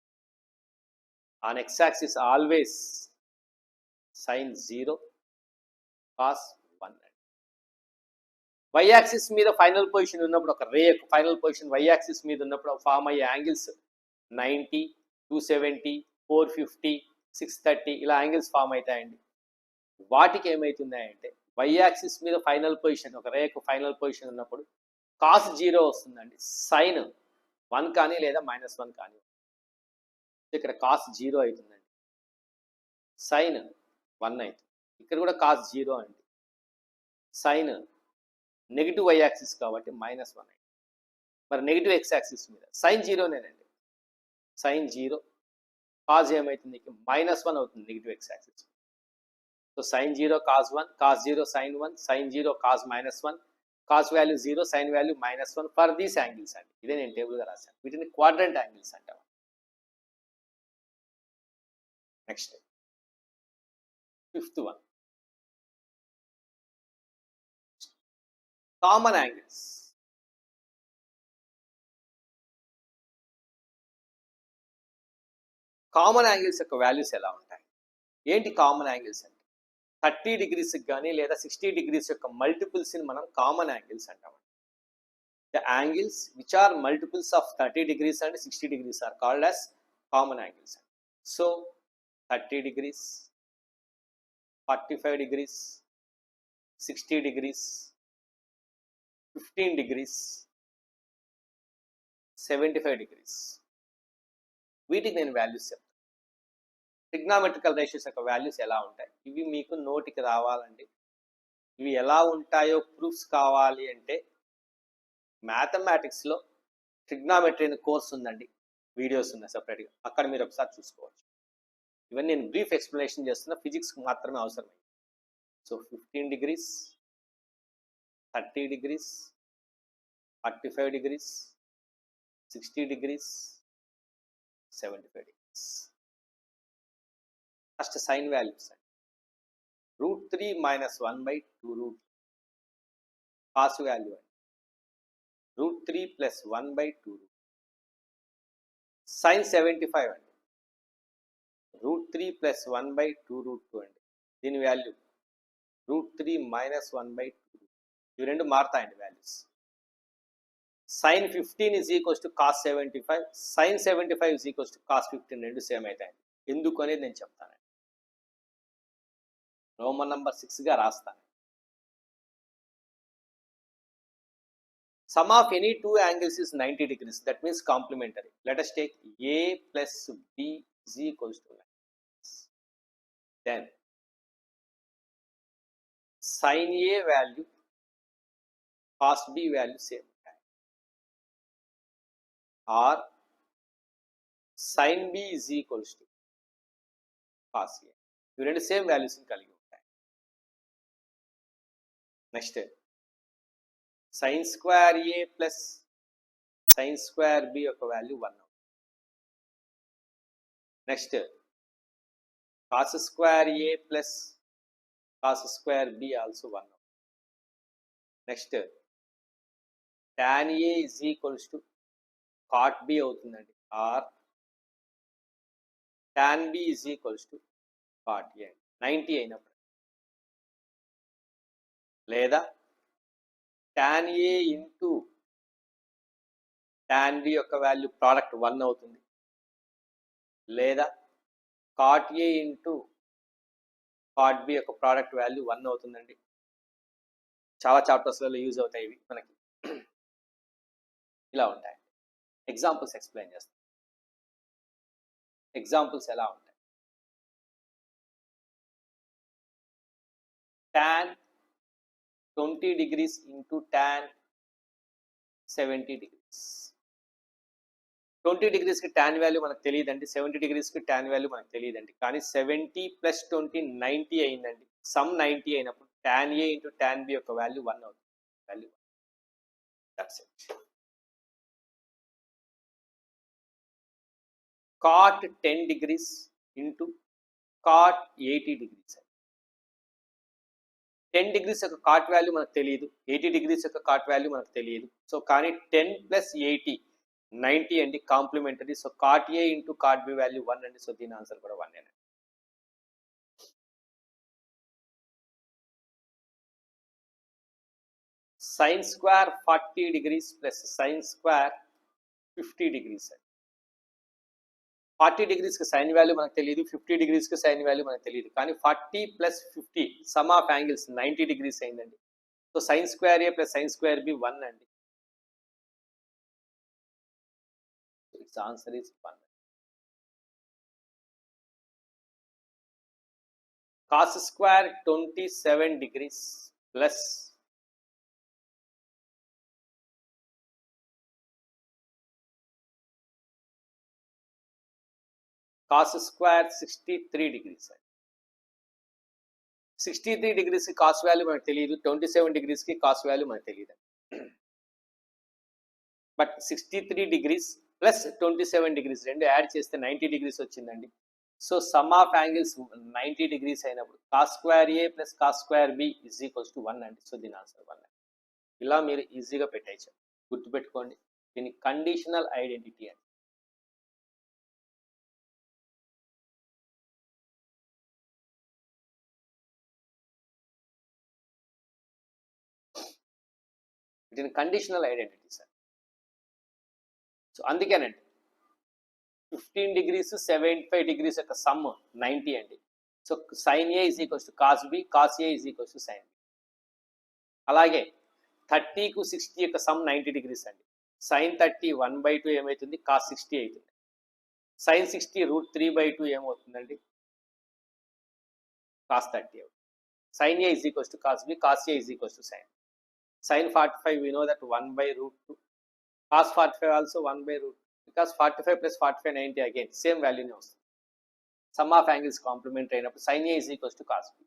On x axis always sine 0, cos 1 అండి. వై యాక్సిస్ మీద ఫైనల్ పొజిషన్ ఉన్నప్పుడు ఒక రే యొక్క ఫైనల్ పొజిషన్ వై యాక్సిస్ మీద ఉన్నప్పుడు ఫామ్ అయ్యే యాంగిల్స్ 90, 270, 450, 630 ఇలా యాంగిల్స్ ఫామ్ అవుతాయండి. వాటికి ఏమవుతుంది అంటే వై యాక్సిస్ మీద ఫైనల్ పొజిషన్ ఒక రే యొక్క ఫైనల్ పొజిషన్ ఉన్నప్పుడు కాస్ 0 వస్తుందండి, సైన్ 1 కానీ లేదా -1 కానీ. ఇక్కడ కాస్ 0 అవుతుందండి, సైన్ 1 అవుతుంది. ఇక్కడ కూడా కాస్ 0 అండి, సైన్ నెగిటివ్ వై యాక్సిస్ కాబట్టి -1 అవుతుంది. మరి నెగిటివ్ ఎక్స్ యాక్సిస్ మీద సైన్ 0నేనండి, సైన్ 0, కాజ్ ఏమవుతుంది? -1 అవుతుంది negative x axis. So sine 0 cos 1, cos 0 sine 1, sine 0 cos -1, cos value 0, sine value -1 for these angles అండి. ఇదే నేను టేబుల్గా రాశాను. వీటిని క్వాడ్రంట్ యాంగిల్స్ అంటాం. Next 5th one, common angles. Common angles యొక్క వాల్యూస్ ఎలా ఉంటాయి? ఏంటి కామన్ యాంగిల్స్ అంటే 30 degrees కానీ లేదా 60 degrees యొక్క మల్టిపుల్స్ని మనం కామన్ యాంగిల్స్ అంటామండి. The angles which are multiples of 30 degrees and 60 degrees are called as common angles. So 30 degrees, 45 degrees, 60 degrees, 15 degrees, 75 degrees. వీటికి నేను వాల్యూస్ చెప్తాను. ట్రిగ్నామెట్రికల్ రేషియోస్ యొక్క వాల్యూస్ ఎలా ఉంటాయి, ఇవి మీకు నోటికి రావాలండి. ఇవి ఎలా ఉంటాయో ప్రూఫ్స్ కావాలి అంటే మ్యాథమెటిక్స్లో ట్రిగ్నామెట్రీ అనే కోర్స్ ఉందండి, వీడియోస్ ఉన్నాయి సపరేట్గా, అక్కడ మీరు ఒకసారి చూసుకోవచ్చు. ఇవన్నీ నేను బ్రీఫ్ ఎక్స్ప్లెనేషన్ చేస్తున్నా, ఫిజిక్స్కి మాత్రమే అవసరమైంది. So 15 degrees, 30 degrees, 45 degrees, 60 degrees, 75 degrees. First sign values అండి. √3 - 1/2 కాస్ వాల్యూ అండి. √3 + 1/2 సైన్ 75 అండి. √3 + 1/2 అండి. దీని వాల్యూ √3 - 1/2. ఇవి రెండు మారుతాయండి values. Sine 15 = cos 75, sine 75 = cos 15 రెండు సేమ్ అవుతాయండి. ఎందుకు అనేది నేను చెప్తానండి, రోమన్ నంబర్ 6గా రాస్తాను. Sum of any two angles is 90 degrees. That means complementary. Let us take A plus B is equals to 90. Then sin A value, cos B value same. Or sin B is equals to cos A. ఇవి రెండు same values కలిగి ఉంటాయి. Next sin square A plus sin square B యొక్క value 1. Next cos square A plus cos square B also 1. Next tan A is equals to cot B అవుతుందండి. Or tan B is equals to cot A 90 అయినప్పుడు. లేదా tan A into tan B యొక్క value product 1 అవుతుంది. లేదా cot A into cot B యొక్క product value 1 అవుతుందండి. చాలా చాప్టర్స్లలో use అవుతాయి ఇవి మనకి. ఇలా ఉంటాయి. ఎగ్జాంపుల్స్ ఎక్స్ప్లెయిన్ చేస్తాం. ఎగ్జాంపుల్స్ ఎలా ఉంటాయి, tan 20 degrees into tan 70 degrees. 20 degreesకి tan value మనకు తెలియదండి, 70 degreesకి tan వాల్యూ మనకు తెలియదండి. కానీ 70 + 20 90 అయిందండి. సమ్ 90 అయినప్పుడు tan A into tan B యొక్క వాల్యూ 1 అవుతుంది. Value that's it. cot 10 degrees into cot 80 degrees. 10 degrees యొక్క కాట్ వాల్యూ మనకు తెలియదు, 80 degrees యొక్క కాట్ వాల్యూ మనకు తెలియదు. సో కానీ 10 + 80 90 అండి, complementary. So cot A into cot B value 1 అండి. సో దీని ఆన్సర్ కూడా 1 అండి. sin square 40 degrees plus sin square 50 degrees అండి. 40 degreesకి సైన్ వాల్యూ మనకు తెలియదు, 50 degreesకి సైన్ వాల్యూ మనకు తెలియదు. కానీ 40 + 50 సమ్ ఆఫ్ యాంగిల్స్ 90 degrees అయిందండి. So sin square A plus sin square B 1 అండి. It's answer is 1. cos square 27 degrees plus cos square 63 degrees. 63 degreesకి cos value మనకు తెలియదు, 27 degreesకి కాస్ వాల్యూ మనకు తెలియదు. బట్ 63 degrees ప్లస్ 27 degrees రెండు యాడ్ చేస్తే 90 degrees వచ్చిందండి. So some of angles 90 degrees అయినప్పుడు cos square A plus cos square B is equals to 1 అండి. So దీని ఆన్సర్ 1 అండి. ఇలా మీరు ఈజీగా పెట్టేయచ్చు, గుర్తుపెట్టుకోండి. దీన్ని కండిషనల్ ఐడెంటిటీ అని. దీని కండిషనల్ ఐడెంటిటీ సార్. సో అందుకేనండి 15 degrees 75 degrees యొక్క సమ్ 90 అండి. So sin A is equals to cos B, cos A is equals to sin B. అలాగే 30కు 60 యొక్క సమ్ 90 degrees అండి. sin 30 1/2 ఏమవుతుంది, cos 60 అవుతుంది. sin 60 √3/2 ఏమవుతుందండి, cos 30 అవుతుంది. sin A is equals to cos B, cos A is equals to sin. Sin 45 we know that 1 by root 2. Cos 45 also 1 by root 2. Because 45 plus 45 90 again same value నే వస్తుంది. Sum of angles complementary అయినప్పుడు sin A is equals to cos B.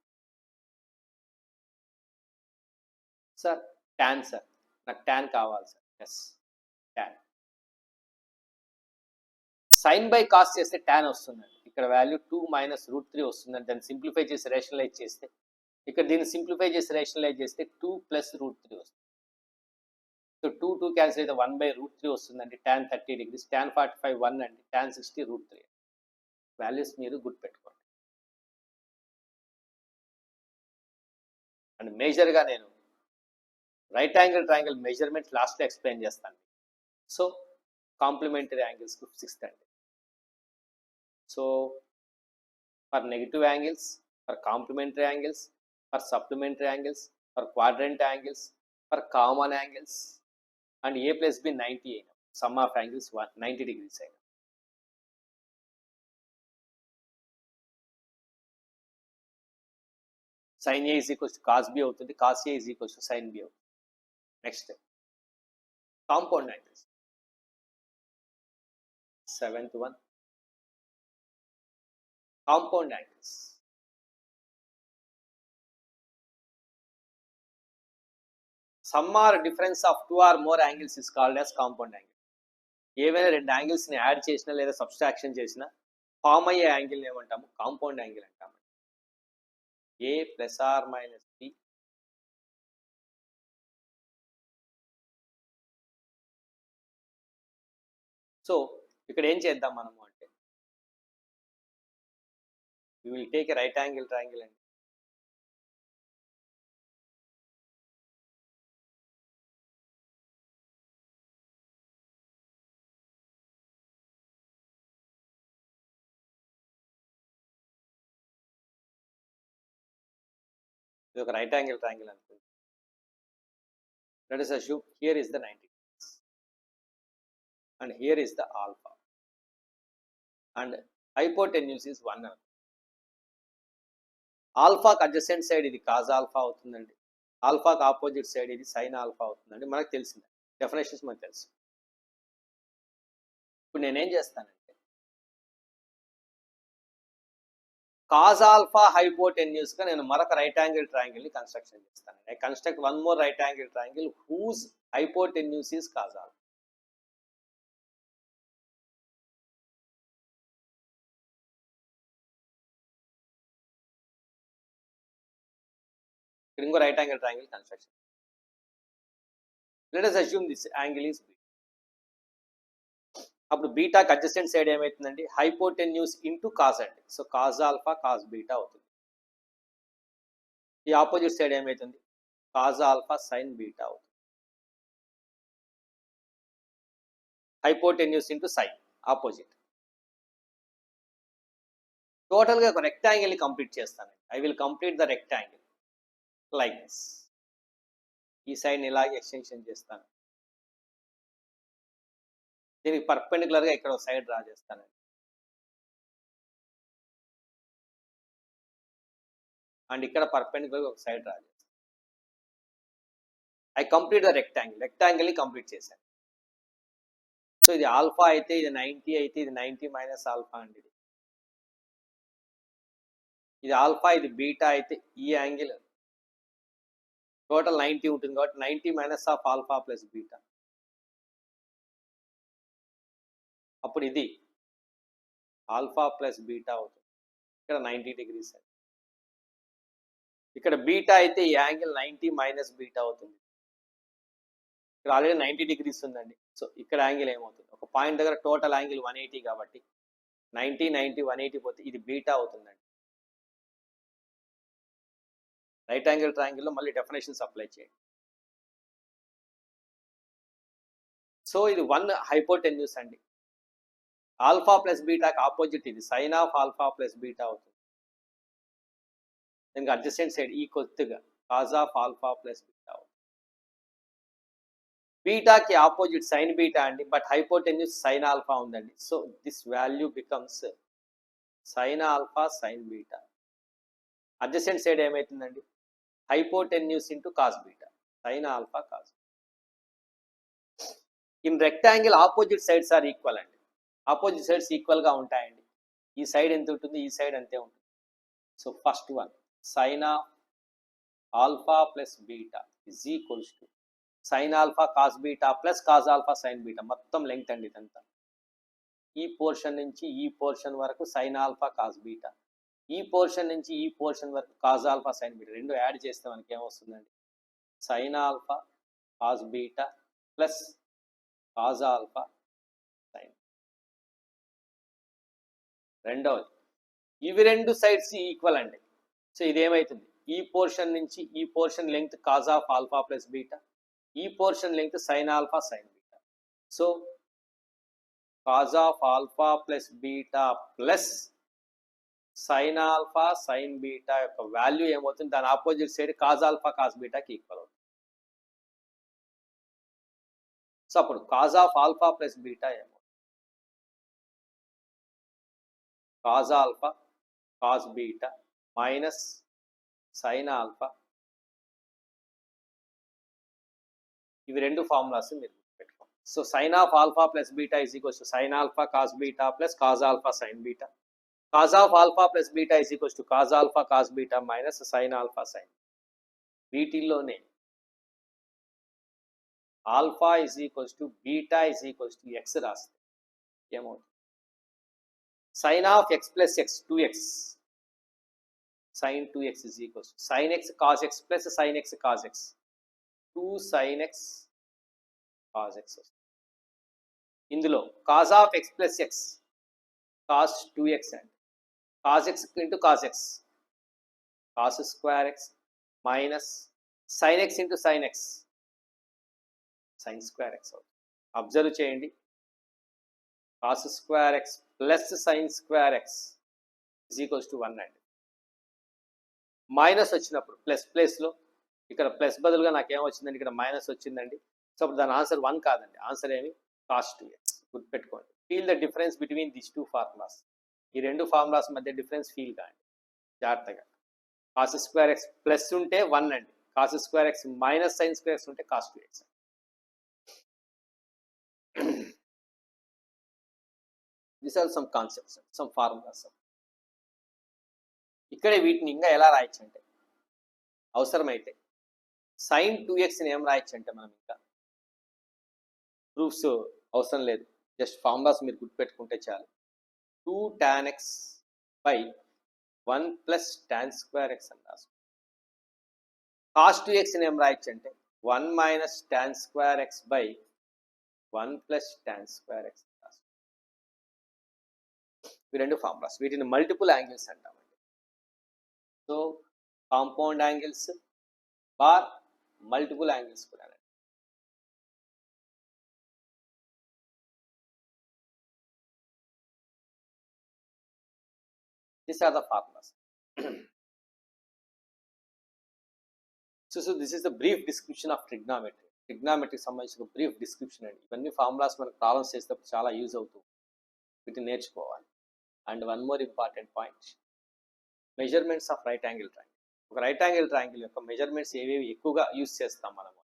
Sir tan sir నాకు tan కావాలి sir. Yes tan. sin by cos చేస్తే tan వస్తుందండి. ఇక్కడ value 2 minus root 3 వస్తుందండి. దాన్ని సింప్లిఫై చేసి రేషనలైజ్ చేస్తే ఇక్కడ దీన్ని సింప్లిఫై చేసి రేషనలైజ్ చేస్తే 2 plus root 3 వస్తుంది. సో 2 క్యాన్సిల్ అయితే 1 by root 3 వస్తుందండి. tan 30 degrees, tan 45 1 అండి, tan 60 root 3. వాల్యూస్ మీరు గుర్తుపెట్టుకోండి. అండ్ మేజర్గా నేను రైట్ యాంగిల్ ట్రయాంగిల్ మెజర్మెంట్ లాస్ట్లో ఎక్స్ప్లెయిన్ చేస్తాను. సో కాంప్లిమెంటరీ యాంగిల్స్కి 6th అండి. So for negative angles, for complementary angles, for supplementary angles, for quadrant angles, for common angles and A plus B 90 అయినా sum of angles 90 degrees అయినా. sin A is equals to cos B అవుతుంది, cos A is equals to sin B అవుతుంది. Next compound angles. 7th one compound angles. Sum or difference of 2 or more angles is called as compound angle. ఏవైనా రెండు యాంగిల్స్ని add చేసినా లేదా subtraction చేసినా form అయ్యే angle ఏమంటాము? Compound angle అంటాము. A plus or minus B so ఇక్కడ ఏం చేద్దాం మనము అంటే we will take a right angle triangle and ఇది ఒక రైట్ యాంగిల్ ట్రయాంగిల్ అనుకోండి. Let us assume here is the 90 degrees and here is the alpha and hypotenuse is 1 అనుకోండి. ఆల్ఫాకి adjacent side ఇది కాజ్ ఆల్ఫా అవుతుందండి, ఆల్ఫాకి ఆపోజిట్ సైడ్ ఇది sine alpha అవుతుందండి. మనకు తెలిసింది, డెఫినేషన్స్ మనకు తెలుసు. ఇప్పుడు నేనేం చేస్తానంటే కాజ్ ఆల్ఫా హైపోటెన్యూస్గా నేను మరొక రైట్ యాంగిల్ ట్రయాంగిల్ని కన్స్ట్రక్షన్ చేస్తాను. I construct one more right angle triangle whose hypotenuse is cos alpha. ఇంకో right angle triangle construction. Let us assume this angle is B. అప్పుడు బీటాకి అడ్జసెంట్ సైడ్ ఏమవుతుందండి? హైపోటెన్యూస్ ఇంటూ కాజ్ అండి. So cos alpha cos beta అవుతుంది. ఈ opposite side ఏమవుతుంది? Cos alpha sine beta అవుతుంది. Hypotenuse into sine opposite. టోటల్గా ఒక రెక్టాంగిల్ని కంప్లీట్ చేస్తాను. I will complete the rectangle like this. ఈ సైడ్ని ఇలాగే ఎక్స్టెన్షన్ చేస్తాను. దీనికి పర్పెండిక్యులర్గా ఇక్కడ ఒక సైడ్ డ్రా చేస్తానండి. అండ్ ఇక్కడ పర్పెండిక్యులర్గా ఒక సైడ్ డ్రా చేస్తాను. ఐ కంప్లీట్ ద రెక్టాంగిల్ని కంప్లీట్ చేశాను. సో ఇది ఆల్ఫా అయితే ఇది 90 అయితే ఇది 90 మైనస్ ఆల్ఫా అండి. ఇది ఆల్ఫా, ఇది బీటా అయితే ఈ యాంగిల్ టోటల్ 90 ఉంటుంది కాబట్టి 90 minus of alpha plus beta. అప్పుడు ఇది ఆల్ఫా ప్లస్ బీటా అవుతుంది. ఇక్కడ 90 degrees. ఇక్కడ బీటా అయితే ఈ యాంగిల్ 90 మైనస్ బీటా అవుతుంది. ఇక్కడ ఆల్రెడీ 90 degrees ఉందండి. సో ఇక్కడ యాంగిల్ ఏమవుతుంది? ఒక పాయింట్ దగ్గర టోటల్ యాంగిల్ 180 కాబట్టి 90 90 180 పోతే ఇది బీటా అవుతుందండి. రైట్ యాంగిల్ ట్రయాంగిల్లో మళ్ళీ డెఫినేషన్స్ అప్లై చేయండి. సో ఇది 1 హైపోటెన్యూస్ అండి. ఆల్ఫా ప్లస్ బీటాకి ఆపోజిట్ ఇది sine of alpha plus beta అవుతుంది. దీనికి అడ్జసెంట్ సైడ్ ఈ కొద్దిగా cos of alpha plus beta అవుతుంది. బీటాకి ఆపోజిట్ సైన్ బీటా అండి, బట్ హైపోటెన్యూస్ సైన్ ఆల్ఫా ఉందండి. So this value becomes sine alpha sine beta. Adjacent side ఏమవుతుందండి, hypotenuse into cos beta, sine alpha cos. In rectangle opposite sides are equal అండి. Opposite sides ఈక్వల్గా ఉంటాయండి. ఈ side ఎంత ఉంటుంది, ఈ సైడ్ అంతే ఉంటుంది. So first one sine of alpha plus beta is equals to sine alpha cos beta plus cos alpha sine beta. మొత్తం లెంగ్త్ అండి ఇదంతా. ఈ పోర్షన్ నుంచి ఈ పోర్షన్ వరకు సైన్ ఆల్ఫా కాస్ బీటా, ఈ పోర్షన్ నుంచి ఈ పోర్షన్ వరకు కాస్ ఆల్ఫా సైన్ బీటా. రెండు యాడ్ చేస్తే మనకి ఏమొస్తుందండి, sine alpha cos beta plus cos alpha sine. రెండవది ఇవి రెండు సైడ్స్ ఈక్వల్ అండి. సో ఇదేమవుతుంది, ఈ పోర్షన్ నుంచి ఈ portion length cos of alpha plus beta, ఈ portion length sine alpha sine beta. So cos of alpha plus beta plus sine alpha sine beta యొక్క వాల్యూ ఏమవుతుంది, దాని opposite side cos alpha cos బీటాకి equal అవుతుంది. So అప్పుడు cos of alpha plus beta ఏమవుతుంది, cos alpha cos beta minus sine alpha. ఇవి రెండు formulas మీరు పెట్టుకోండి. So sine of alpha plus beta is equals to sine alpha cos beta plus cos alpha sine beta. Cos of alpha plus beta is equals to cos alpha cos beta minus sine alpha sine. వీటిల్లోనే alpha is equals to beta is equals to x రాస్తే ఏమవుతుంది, sine of x plus x 2x sin 2x is equals to sin x cos x plus sin x cos x 2 sin x cos x. ఇందులో cos of x plus x cos 2x and cos x into cos x cos square x minus sin x into sin x sin square x. Observe చేయండి, cos square x plus sin square x is equals to 1 అండి. Minus వచ్చినప్పుడు plus ప్లేస్లో ఇక్కడ plus బదులుగా నాకేం వచ్చిందండి, ఇక్కడ minus వచ్చిందండి. సో అప్పుడు దాని ఆన్సర్ 1 కాదండి, ఆన్సర్ ఏమి కాస్ 2x. గుర్తుపెట్టుకోండి. Feel the difference between this two formulas. ఈ రెండు ఫార్ములాస్ మధ్య డిఫరెన్స్ ఫీల్ కాండి జాగ్రత్తగా. కాస్ స్క్వేర్ ఎక్స్ ప్లస్ ఉంటే 1 అండి, cos square x minus sine square x ఉంటే cos 2x. This are some concepts, some formulas. ఇక్కడే వీటిని ఇంకా ఎలా రాయొచ్చు అంటే, అవసరమైతే సైన్ 2xని ఏం రాయొచ్చు అంటే, మనం ఇంకా ప్రూఫ్స్ అవసరం లేదు, జస్ట్ ఫార్ములాస్ మీరు గుర్తుపెట్టుకుంటే చాలు. 2 tan x by 1 plus tan square X అని రాసు. కాస్ 2xని ఏం రాయొచ్చు అంటే 1 minus tan square X by 1 plus tan square X రాసు. ఈ రెండు ఫార్ములాస్, వీటిని మల్టిపుల్ యాంగిల్స్ అంటాం. So compound angles bar multiple angles కూడా. These are the formulas. So this is the brief description of trigonometry. Trigonometry సంబంధించిన brief description అండి. ఇవన్నీ formulas మనకు ప్రాబ్లమ్స్ చేసేటప్పుడు చాలా యూజ్ అవుతుంది, వీటిని నేర్చుకోవాలి. And one more important point, measurements of right angle triangle. ఒక రైట్ యాంగిల్ ట్రయాంగిల్ యొక్క మెజర్మెంట్స్ ఏవేవి ఎక్కువగా యూజ్ చేస్తాం మనము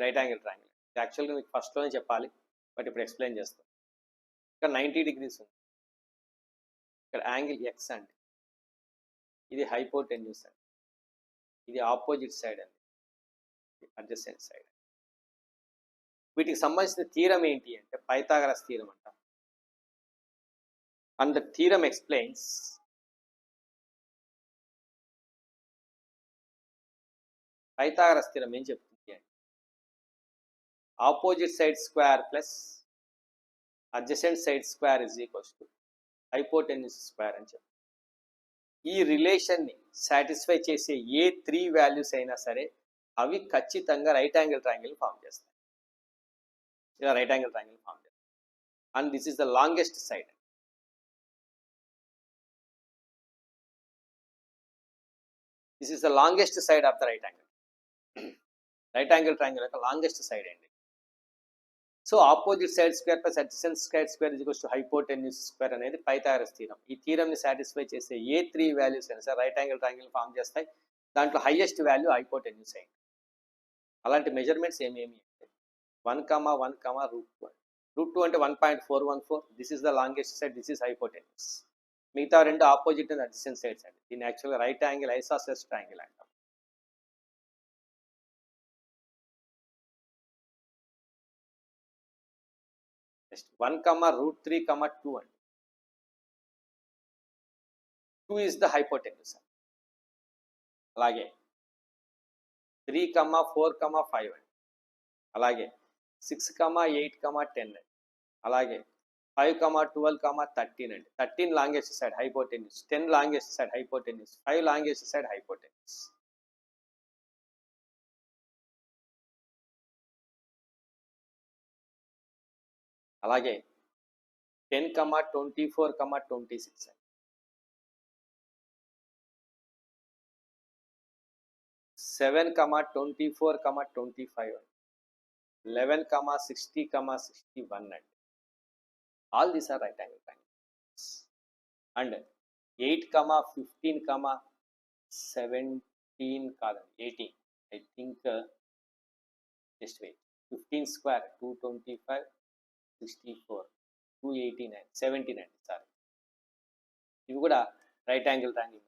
రైట్ యాంగిల్ ట్రయాంగిల్. యాక్చువల్గా మీకు ఫస్ట్లోనే చెప్పాలి, బట్ ఇప్పుడు ఎక్స్ప్లెయిన్ చేస్తాం. ఇక్కడ 90 degrees ఉంది, ఇక్కడ యాంగిల్ ఎక్స్ అండి, ఇది హైపోటెన్యూస్ అండి, ఇది ఆపోజిట్ సైడ్ అండి, అడ్జసెంట్ సైడ్. వీటికి సంబంధించిన థీరం ఏంటి అంటే పైథాగరస్ థీరం అంట. And the theorem explains Pythagoras theorem ఏం చెప్తుంది అంటే opposite side square plus adjacent side square is equals to hypotenuse square అని చెప్తుంది. ఈ రిలేషన్ని సాటిస్ఫై చేసే ఏ 3 వాల్యూస్ అయినా సరే అవి ఖచ్చితంగా రైట్ యాంగిల్ ట్రయాంగిల్ ఫామ్ చేస్తాయి. ఇలా రైట్ యాంగిల్ ట్రయాంగిల్ ఫామ్ చేస్తాయి. And this is the longest side. This is the longest side of the right angle. Right angle triangle యొక్క లాంగెస్ట్ సైడ్ అండి. So opposite side square plus adjacent side square equals to hypotenuse square అనేది Pythagoras theorem. ఈ థీరంని satisfy చేసే ఏ 3 values అయినా సరే right angle triangle form చేస్తాయి. దాంట్లో highest value hypotenuse అయింది. అలాంటి మెజర్మెంట్స్ ఏమేమి అంటే 1, 1, √2 అంటే 1.414. This is the longest side, this is hypotenuse. మిగతా రెండు ఆపోజిట్ అండ్ అడ్జసెంట్ సైడ్స్ అండి. దీన్ని యాక్చువల్గా రైట్ యాంగిల్ ఐసోసెలస్ ట్రయాంగిల్ అంటాం. నెక్స్ట్ 1, √3, 2 అండి. 2 is the hypotenuse. అలాగే 3, 4, 5 అండి. అలాగే 6, 8, 10 అండి. అలాగే 5, 12, 13 అండి. 13 longest side hypotenuse, 10 longest side hypotenuse, 5 longest side hypotenuse. అలాగే 10, 24, 26 అండి. 7, 24, 25 అండి. 11, 60, 61 అండి. All these are right angle triangles. And 8, 15, 17 కాదండి 18. I think just wait. 15 square 225, 64, 289, 17 అండి. సారీ, ఇవి కూడా రైట్ యాంగిల్ ట్రయాంగిల్.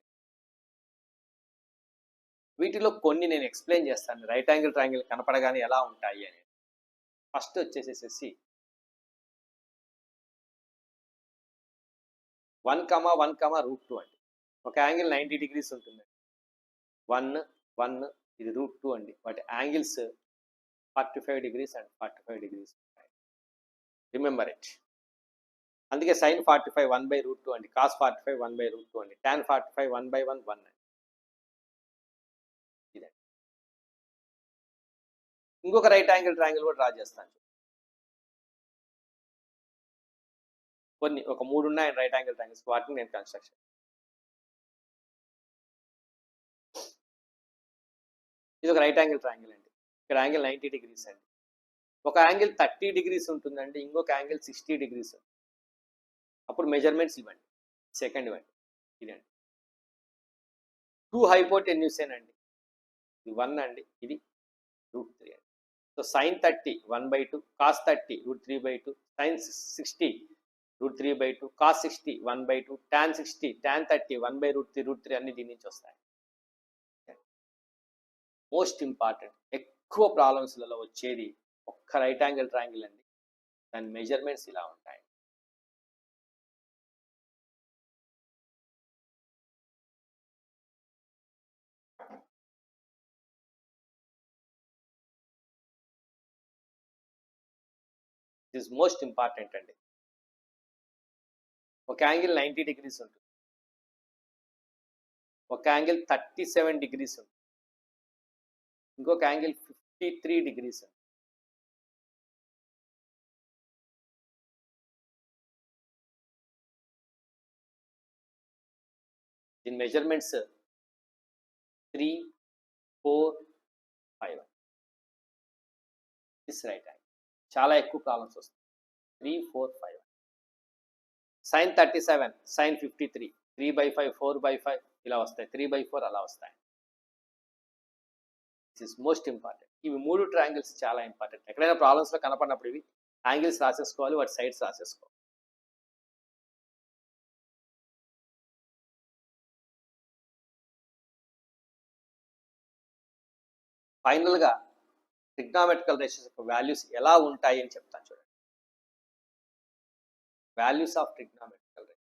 వీటిలో కొన్ని నేను ఎక్స్ప్లెయిన్ చేస్తాను రైట్ యాంగిల్ ట్రయాంగిల్ కనపడగానే ఎలా ఉంటాయి అనేది. ఫస్ట్ వచ్చేసేసి 1, 1, √2 అండి. ఒక యాంగిల్ 90 degrees ఉంటుంది. 1, 1 ఇది √2 అండి. వాటి యాంగిల్స్ 45 degrees అండ్ 45 degrees ఉంటాయి. Remember it. అందుకే sin 45 1/√2 అండి. cos 45 1/√2 అండి. tan 45 1/1 1 అండి. ఇదండి. ఇంకొక రైట్ యాంగిల్ ట్రయాంగిల్ కూడా డ్రా చేస్తాను. కొన్ని ఒక 3 ఉన్నాయి రైట్ యాంగిల్ ట్రయాంగిల్స్, వాటిని నేను కన్స్ట్రక్షన్. ఇది ఒక రైట్ యాంగిల్ ట్రయాంగిల్ అండి. ఇక్కడ యాంగిల్ 90 degrees అండి. ఒక యాంగిల్ 30 degrees ఉంటుందండి, ఇంకొక యాంగిల్ 60 degrees. అప్పుడు మెజర్మెంట్స్ ఇవ్వండి. సెకండ్ ఇవ్వండి. ఇదండి 2 హైపోటెన్యూస్ అండి. ఇది 1 అండి, ఇది √3 అండి. So sin 30 1/2, cos 30 √3/2, sin 60 √3/2, cos 60 1/2, tan 60 tan 30 1/√3 అన్ని దీని నుంచి వస్తాయి. మోస్ట్ ఇంపార్టెంట్, ఎక్కువ ప్రాబ్లమ్స్లలో వచ్చేది ఒక్క రైట్ యాంగిల్ ట్రయాంగిల్ అండి. దాని మెజర్మెంట్స్ ఇలా ఉంటాయి. దిస్ ఇస్ మోస్ట్ ఇంపార్టెంట్ అండి. ఒక యాంగిల్ 90 degrees ఉంటుంది, ఒక యాంగిల్ 37 degrees ఉంటుంది, ఇంకొక యాంగిల్ 53 degrees ఉంటుంది. దీని మెజర్మెంట్స్ 3, 4, 5. దిస్ రైట్ యాంగిల్ చాలా ఎక్కువ ప్రాబ్లమ్స్ వస్తాయి. 3, 4, 5. sin 37, sin 53, 3/5, 4/5 ఇలా వస్తాయి, 3/4 అలా వస్తాయి. This is most important. ఇవి 3 ట్రయాంగిల్స్ చాలా ఇంపార్టెంట్. ఎక్కడైనా ప్రాబ్లమ్స్లో కనపడినప్పుడు ఇవి యాంగిల్స్ రాసేసుకోవాలి, వాటి సైడ్స్ రాసేసుకోవాలి. ఫైనల్గా ట్రిగ్నామెట్రికల్ రేషియోస్ యొక్క వాల్యూస్ ఎలా ఉంటాయి అని చెప్తాను చూడండి. Values of trigonometrical ratio.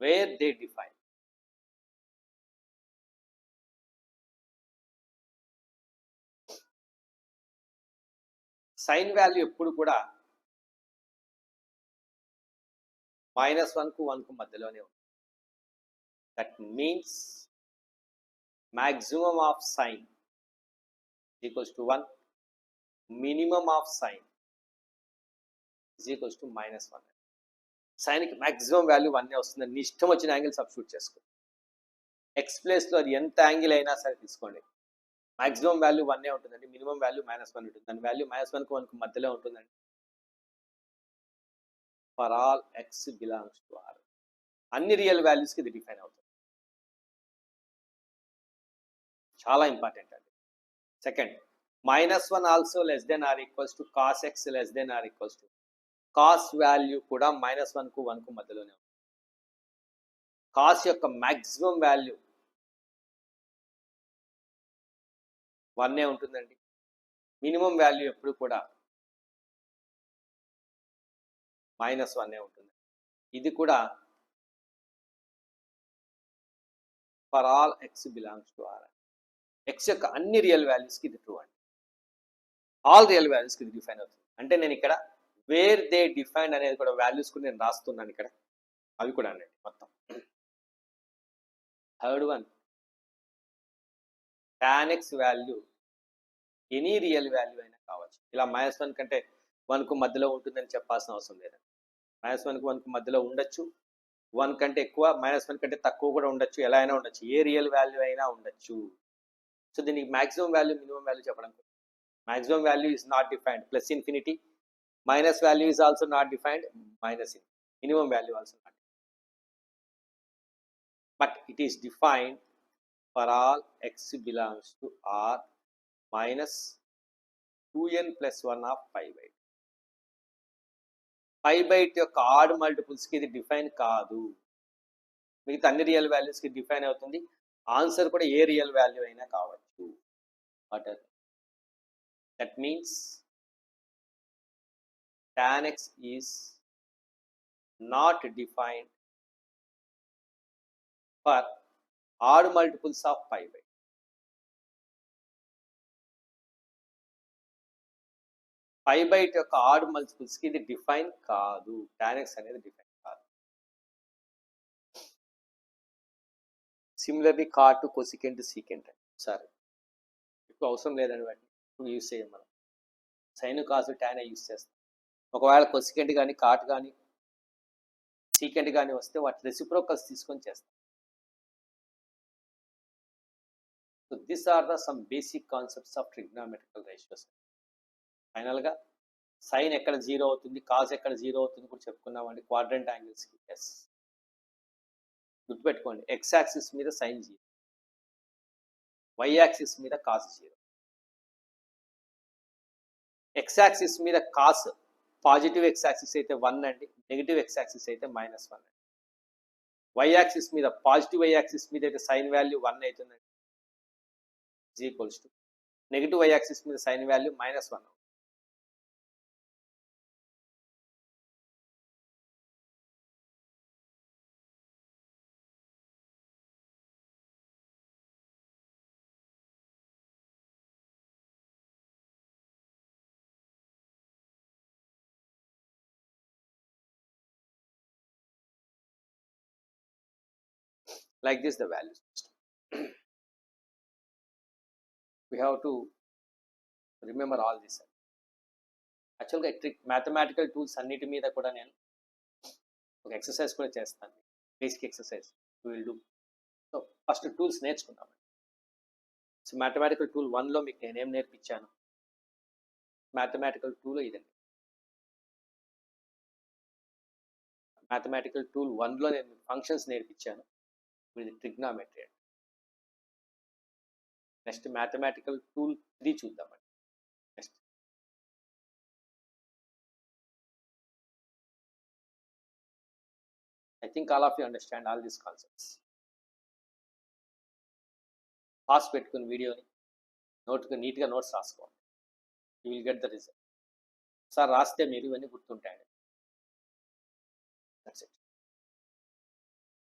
Where they define sine value ఎప్పుడు కూడా -1 కు 1 కు మధ్యలోనే ఉంటుంది. That means maximum of sine equals to 1, minimum of sine is equals to -1. సైన్కి మ్యాక్సిమం వాల్యూ 1 వస్తుంది. నీ ఇష్టం వచ్చిన యాంగిల్ సబ్స్టిట్యూట్ చేసుకో. ఎక్స్ ప్లేస్లో అది ఎంత యాంగిల్ అయినా సరే తీసుకోండి, మాక్సిమం వాల్యూ 1 ఉంటుందండి, మినిమం వాల్యూ -1 ఉంటుంది. దాని వాల్యూ -1కు 1కు మధ్యలో ఉంటుందండి. For all x belongs to R, అన్ని రియల్ వాల్యూస్కి ఇది డిఫైన్ అవుతుంది. చాలా ఇంపార్టెంట్ అండి. Second, -1 also less than or equals to cos x less than or equals to, cos value కూడా -1కు 1కు మధ్యలోనే ఉంటుంది. కాస్ యొక్క మాక్సిమం వాల్యూ 1 ఉంటుందండి. మినిమం వాల్యూ ఎప్పుడు కూడా -1 ఉంటుంది. ఇది కూడా for all x belongs to R, x యొక్క అన్ని రియల్ వాల్యూస్కి ఇది ట్రూ అండి. ఆల్ రియల్ వాల్యూస్కి ఇది డిఫైన్ అవుతుంది. అంటే నేను ఇక్కడ వేర్ దే డిఫైన్డ్ అనేది కూడా వాల్యూస్ కూడా నేను రాస్తున్నాను ఇక్కడ, అవి కూడా అండి మొత్తం. Third one, tan x value any real value అయినా కావచ్చు. ఇలా -1 కంటే 1కు మధ్యలో ఉంటుందని చెప్పాల్సిన అవసరం లేదండి. -1కు 1కు మధ్యలో ఉండొచ్చు, 1 కంటే ఎక్కువ, -1 కంటే తక్కువ కూడా ఉండొచ్చు, ఎలా అయినా ఉండొచ్చు, ఏ రియల్ వాల్యూ అయినా ఉండొచ్చు. సో దీనికి మాక్సిమం వాల్యూ మినిమం వాల్యూ చెప్పడం, maximum value is not defined plus infinity, minus value is also not defined minus infinity, minimum value also not, but it is defined for all x belongs to R minus 2n plus 1 of pi by 2. pi by 2 యొక్క add మల్టిపుల్స్కి ఇది define కాదు, మిగతా అన్ని real వాల్యూస్కి define అవుతుంది. Answer కూడా ఏ real value అయినా కావచ్చు. But that means tan x is not defined for odd multiples of pi by 2. pi by 2 యొక్క ఆడ్ మల్టిపుల్స్కి ఇది డిఫైన్ కాదు, tan x అనేది డిఫైన్ కాదు. సిమిలర్లీ కాట్, కొసికెంట్, సీకెంట్ సరే ఇప్పుడు అవసరం లేదని వాటిని ఇప్పుడు యూజ్ చేయం మనం. సైన్, కాసు, టాన్ యూజ్ చేస్తాం. ఒకవేళ కొసికెంట్ కానీ కాట్ కానీ సీకెంట్ కానీ వస్తే వాటి రెసిప్రోకల్స్ తీసుకొని చేస్తాం. So this are the some basic concepts of trigonometrical ratios. ఫైనల్గా సైన్ ఎక్కడ 0 అవుతుంది, కాస్ ఎక్కడ 0 అవుతుంది కూడా చెప్పుకున్నామండి క్వాడ్రంట్ యాంగిల్స్కి. ఎస్, గుర్తుపెట్టుకోండి, ఎక్స్ యాక్సిస్ మీద సైన్ 0, వై యాక్సిస్ మీద కాస్ 0. ఎక్స్ యాక్సిస్ మీద కాస్ పాజిటివ్ ఎక్స్ యాక్సిస్ అయితే 1 అండి, నెగిటివ్ ఎక్స్ యాక్సిస్ అయితే -1 అండి. వై యాక్సిస్ మీద పాజిటివ్ వై యాక్సిస్ మీద అయితే సైన్ వాల్యూ 1 అవుతుందండి, equals to negative why axis మీద sign value -1. Like this the value system. We have to remember all this. యాక్చువల్గా ట్రిక్ మ్యాథమెటికల్ టూల్స్ అన్నిటి మీద కూడా నేను ఒక ఎక్సర్సైజ్ కూడా చేస్తాను, basic exercise will do. So first tools నేర్చుకుందాం. సో మ్యాథమెటికల్ టూల్ 1లో మీకు నేనేం నేర్పించాను, మ్యాథమెటికల్ టూల్ ఇదండి. మ్యాథమెటికల్ టూల్ 1లో నేను ఫంక్షన్స్ నేర్పించాను, ఇది ట్రిగ్నామెట్రీ అండి. నెక్స్ట్ మ్యాథమెటికల్ టూల్ 3 చూద్దామండి. Next I think all of you understand all these concepts. Pass పెట్టుకుని వీడియోని నీట్గా నోట్స్ రాసుకోండి, you will get the result. Sir రాస్తే మీరు ఇవన్నీ గుర్తుంటాయండి. That's it.